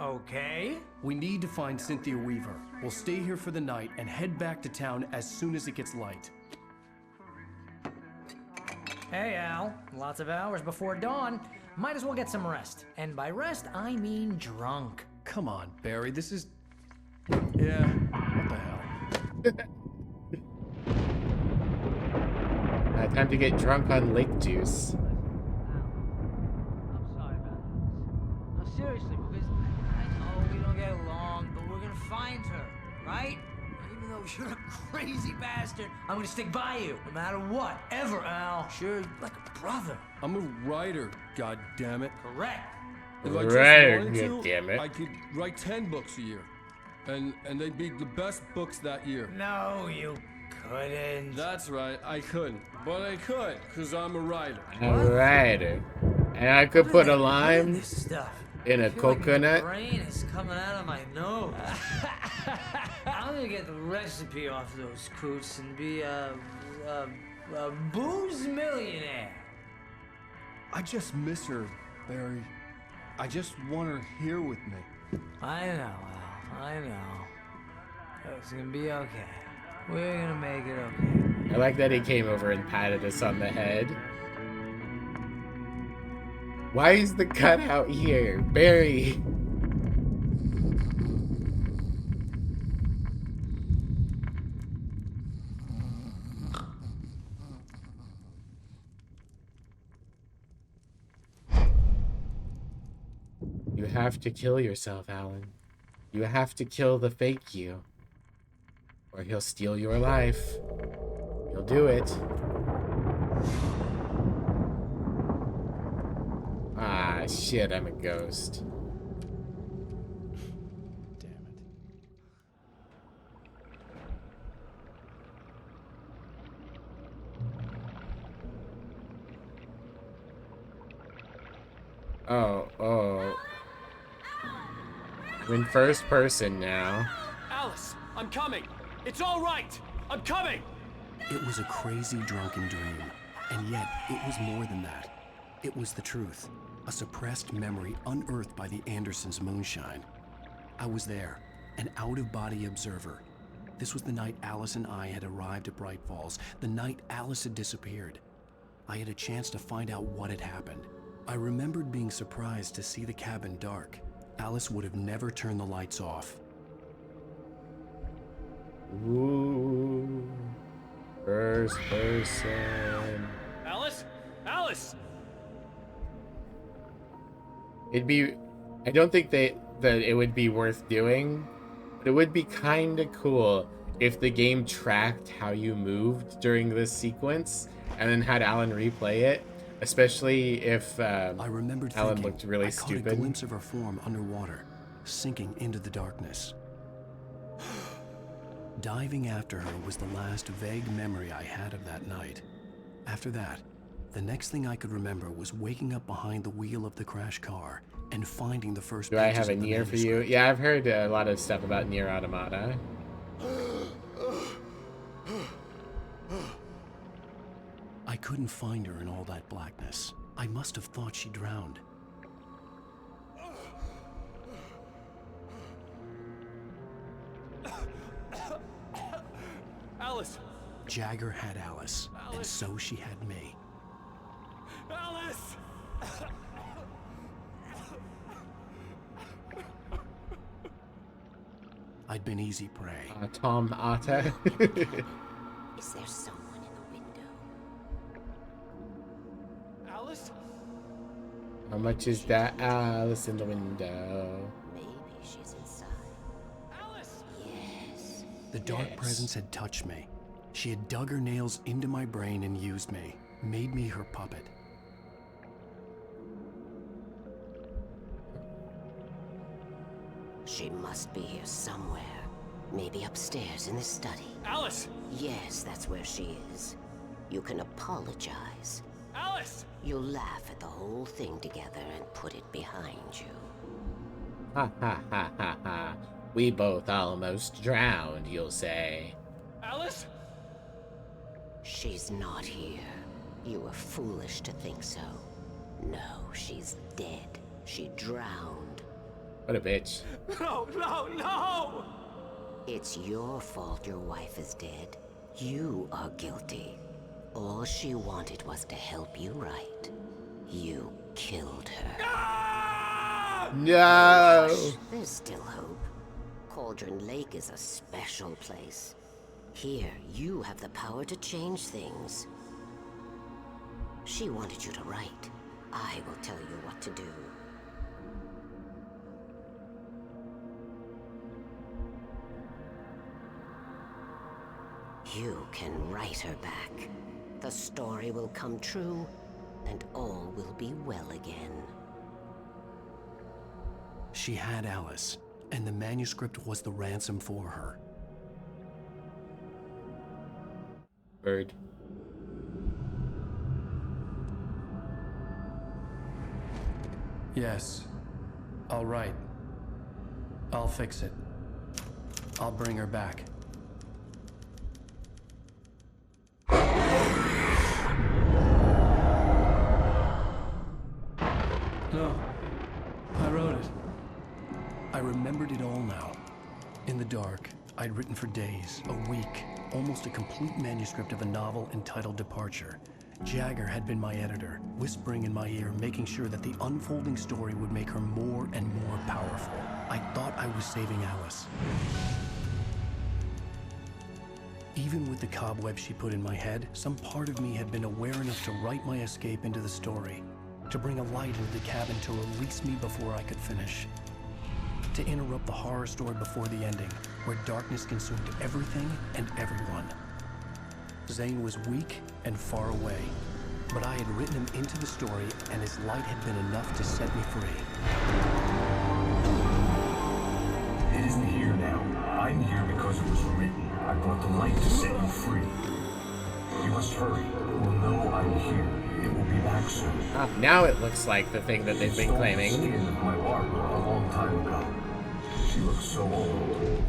Okay. We need to find Cynthia Weaver. We'll stay here for the night and head back to town as soon as it gets light. Hey, Al. Lots of hours before dawn. Might as well get some rest. And by rest, I mean drunk. Come on, Barry. This is... Yeah, what the hell? Time to get drunk on lake juice. I'm sorry about this. No, seriously, because I know we don't get along, but we're gonna find her, right? And even though you're a crazy bastard, I'm gonna stick by you, no matter what, ever, Al. Sure, like a brother. I'm a writer, goddammit. Correct. If I Writer, just wanted to, goddammit. I could write 10 books a year. And they'd be the best books that year. No, you couldn't. That's right, I couldn't. But I could, because I'm a writer. A writer. And I could put a lime This stuff. in a I feel like coconut. my brain is coming out of my nose. I'm gonna get the recipe off those coots and be a booze millionaire. I just miss her, Barry. I just want her here with me. I know, Al. I know. It's gonna be okay. We're gonna make it okay. I like that he came over and patted us on the head. Why is the cutout here? Barry! have to kill yourself, Alan. You have to kill the fake you. Or he'll steal your life. He'll do it. Ah, shit, I'm a ghost. Damn it. Oh. I'm in first person now. Alice, I'm coming. It's all right. I'm coming. It was a crazy drunken dream, and yet it was more than that. It was the truth, a suppressed memory unearthed by the Andersons' moonshine. I was there, an out-of-body observer. This was the night Alice and I had arrived at Bright Falls, the night Alice had disappeared. I had a chance to find out what had happened. I remembered being surprised to see the cabin dark. Alice would have never turned the lights off. Ooh. First person. Alice? Alice! I don't think that it would be worth doing, but it would be kind of cool if the game tracked how you moved during this sequence and then had Alan replay it, especially if I remembered Alan thinking, looked really I caught stupid. a glimpse of her form underwater, sinking into the darkness. Diving after her was the last vague memory I had of that night. After that, the next thing I could remember was waking up behind the wheel of the crashed car and finding the first Do I pages have a of the Nier for you? manuscript. Yeah, I've heard a lot of stuff about Nier Automata. I couldn't find her in all that blackness. I must have thought she drowned. Alice! Jagger had Alice, and so she had me. Alice! I'd been easy prey. Tom Atta. Is there someone in the window? Alice? How much is that Alice in the window? Maybe she's inside. Alice! Yes. The dark presence had touched me. She had dug her nails into my brain and used me, made me her puppet. She must be here somewhere. Maybe upstairs in the study. Alice! Yes, that's where she is. You can apologize. Alice! You'll laugh at the whole thing together and put it behind you. Ha ha ha ha ha. We both almost drowned, you'll say. Alice? She's not here. You were foolish to think so. No, she's dead. She drowned. What a bitch. No, no, no! It's your fault your wife is dead. You are guilty. All she wanted was to help you right. You killed her. No! Hush, there's still hope. Cauldron Lake is a special place. Here, you have the power to change things. She wanted you to write. I will tell you what to do. You can write her back. The story will come true, and all will be well again. She had Alice, and the manuscript was the ransom for her. Bird. Yes. All right. I'll fix it. I'll bring her back. No. I wrote it. I remembered it all now. In the dark, I'd written for days, a week, almost a complete manuscript of a novel entitled Departure. Jagger had been my editor, whispering in my ear, making sure that the unfolding story would make her more and more powerful. I thought I was saving Alice. Even with the cobweb she put in my head, some part of me had been aware enough to write my escape into the story. to bring a light into the cabin to release me before I could finish. To interrupt the horror story before the ending, where darkness consumed everything and everyone. Zane was weak and far away, but I had written him into the story, and his light had been enough to set me free. It isn't here now. I'm here because it was written. I brought the light to set you free. You must hurry. It will know I'm here. It will be back soon. Now it looks like the thing that they've been claiming. She stole the skin of my Barbara a long time ago. She looks so old.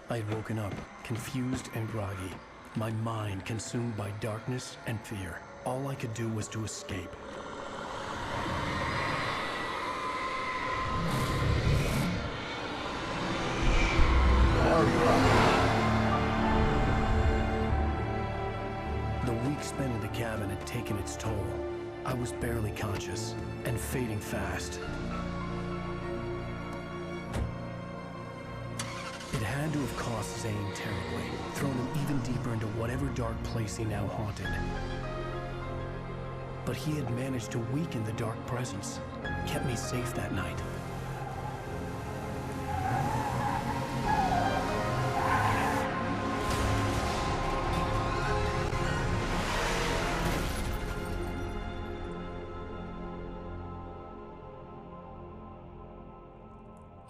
I had woken up, confused and groggy, my mind consumed by darkness and fear. All I could do was to escape. The week spent in the cabin had taken its toll. I was barely conscious and fading fast. It had to have cost Zane terribly, thrown him even deeper into whatever dark place he now haunted. But he had managed to weaken the dark presence, kept me safe that night.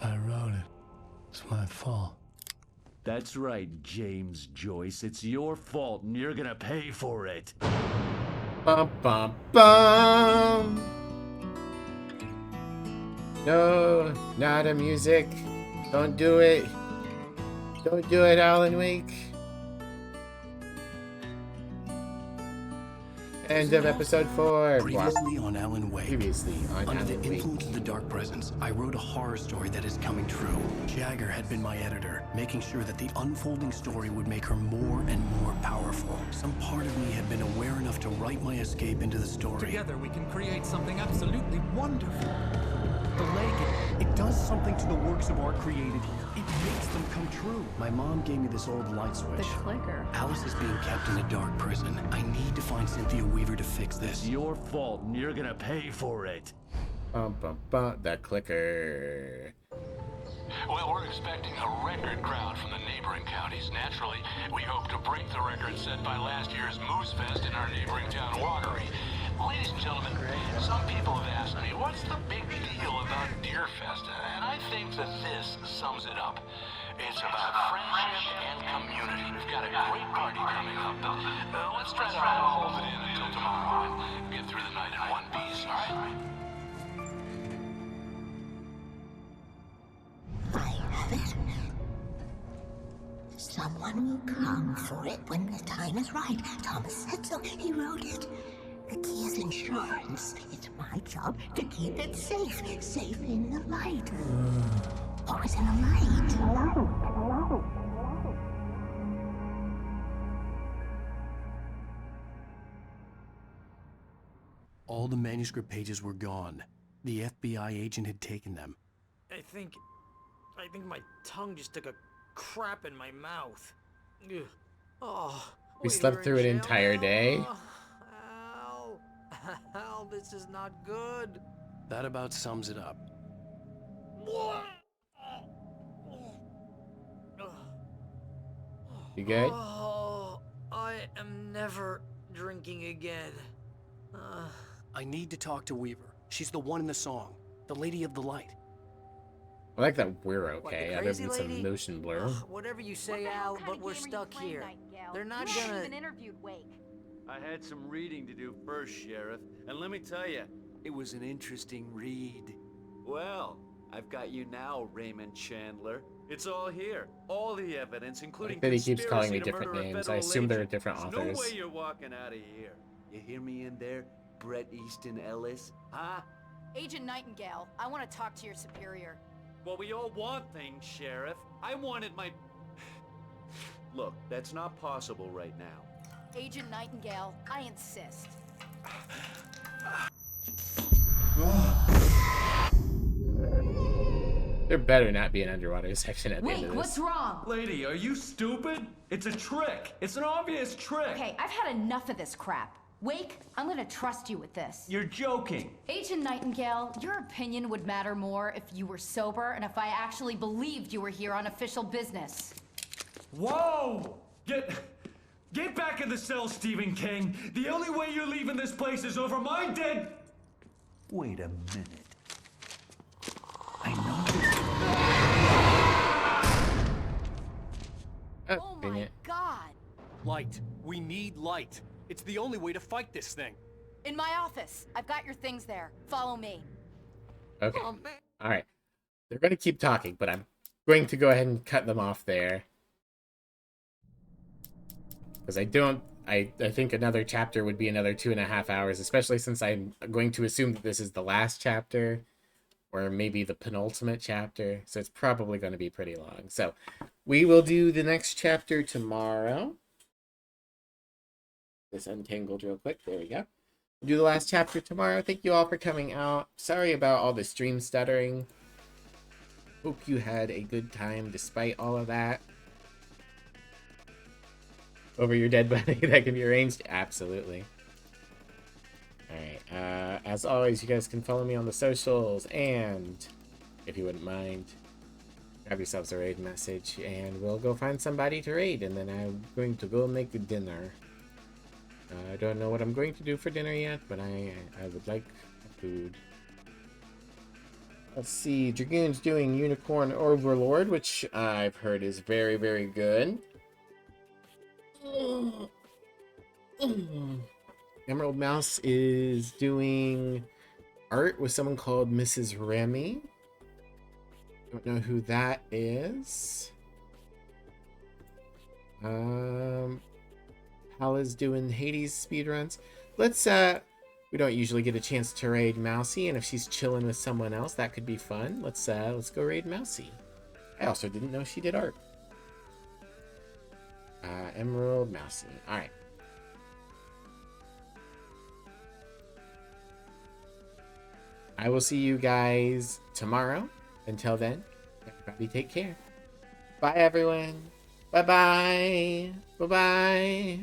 I wrote it. It's my fault. That's right, James Joyce. It's your fault, and you're gonna pay for it. Bum, bum, bum. No, not a music. Don't do it. Don't do it, Alan Wake. End of episode 4. Previously on Alan Wake. Previously on Under Alan the Wake. influence of the dark presence, I wrote a horror story that is coming true. Jagger had been my editor, making sure that the unfolding story would make her more and more powerful. Some part of me had been aware enough to write my escape into the story. Together we can create something absolutely wonderful. The lake, it does something to the works of art created here. It makes them come true. My mom gave me this old light switch. The clicker. Alice is being kept in a dark prison. I need to find Cynthia Weaver to fix this. It's your fault, and you're gonna pay for it. Bum, bum, bum. That clicker. Well, we're expecting a record crowd from the neighboring counties. Naturally, we hope to break the record set by last year's Moose Fest in our neighboring town, Watery. Ladies and gentlemen, some people have asked me, what's the big deal about Deer Fest? And I think that this sums it up. It's about friendship and community. We've got a great party coming up, but let's try to hold it in until tomorrow and get through the night in one piece, all right? I have it. Someone will come for it when the time is right. Thomas said so. He wrote it. The key is insurance. It's my job to keep it safe. Safe in the light. Always in the light. All the manuscript pages were gone. The FBI agent had taken them. I think my tongue just took a crap in my mouth. Ugh. Oh, We wait, slept we're through in an jail entire now? day. Ow. Ow, this is not good. That about sums it up. You good? Oh, I am never drinking again. I need to talk to Weaver. She's the one in the song. The Lady of the Light. I like that we're What, okay, the other crazy than some lady? motion blur. Whatever you say, Al, but we're stuck here. They're not You haven't gonna. even interviewed Wake. I had some reading to do first, Sheriff, and let me tell you, it was an interesting read. Well, I've got you now, Raymond Chandler. It's all here. All the evidence, including Like that he keeps calling me conspiracy to different murder a names. I federal assume they're agent. different There's authors. No way you're walking out of here. You hear me in there, Bret Easton Ellis? Huh? Agent Nightingale, I want to talk to your superior. Well, we all want things, Sheriff. I wanted my... Look, that's not possible right now. Agent Nightingale, I insist. There better not be an underwater section at the end of this. What's wrong? Lady, are you stupid? It's a trick. It's an obvious trick. Okay, I've had enough of this crap. Wake, I'm gonna trust you with this. You're joking. Agent Nightingale, your opinion would matter more if you were sober and if I actually believed you were here on official business. Whoa! Get back in the cell, Stephen King. The only way you're leaving this place is over my dead... Wait a minute. I know... Oh my god! Light. We need light. It's the only way to fight this thing. In my office. I've got your things there. Follow me. Okay. All right. They're going to keep talking, but I'm going to go ahead and cut them off there. Because I think another chapter would be another 2.5 hours, especially since I'm going to assume that this is the last chapter, or maybe the penultimate chapter, so it's probably going to be pretty long. So we will do the next chapter tomorrow. This untangled real quick. There we go. We'll do the last chapter tomorrow. Thank you all for coming out. Sorry about all the stream stuttering. Hope you had a good time despite all of that. Over your dead body that can be arranged? Absolutely. Alright, as always, you guys can follow me on the socials, and if you wouldn't mind, grab yourselves a raid message, and we'll go find somebody to raid, and then I'm going to go make dinner. I don't know what I'm going to do for dinner yet, but I would like food. Let's see, Dragoon's doing Unicorn Overlord, which I've heard is very, very good. Emerald Mouse is doing art with someone called Mrs. Remy. Don't know who that is. Hala's doing Hades speedruns. Let's we don't usually get a chance to raid Mousy, and if she's chilling with someone else, that could be fun. Let's go raid Mousy. I also didn't know she did art. Emerald Mousy. Alright. I will see you guys tomorrow. Until then, everybody take care. Bye, everyone. Bye-bye. Bye-bye.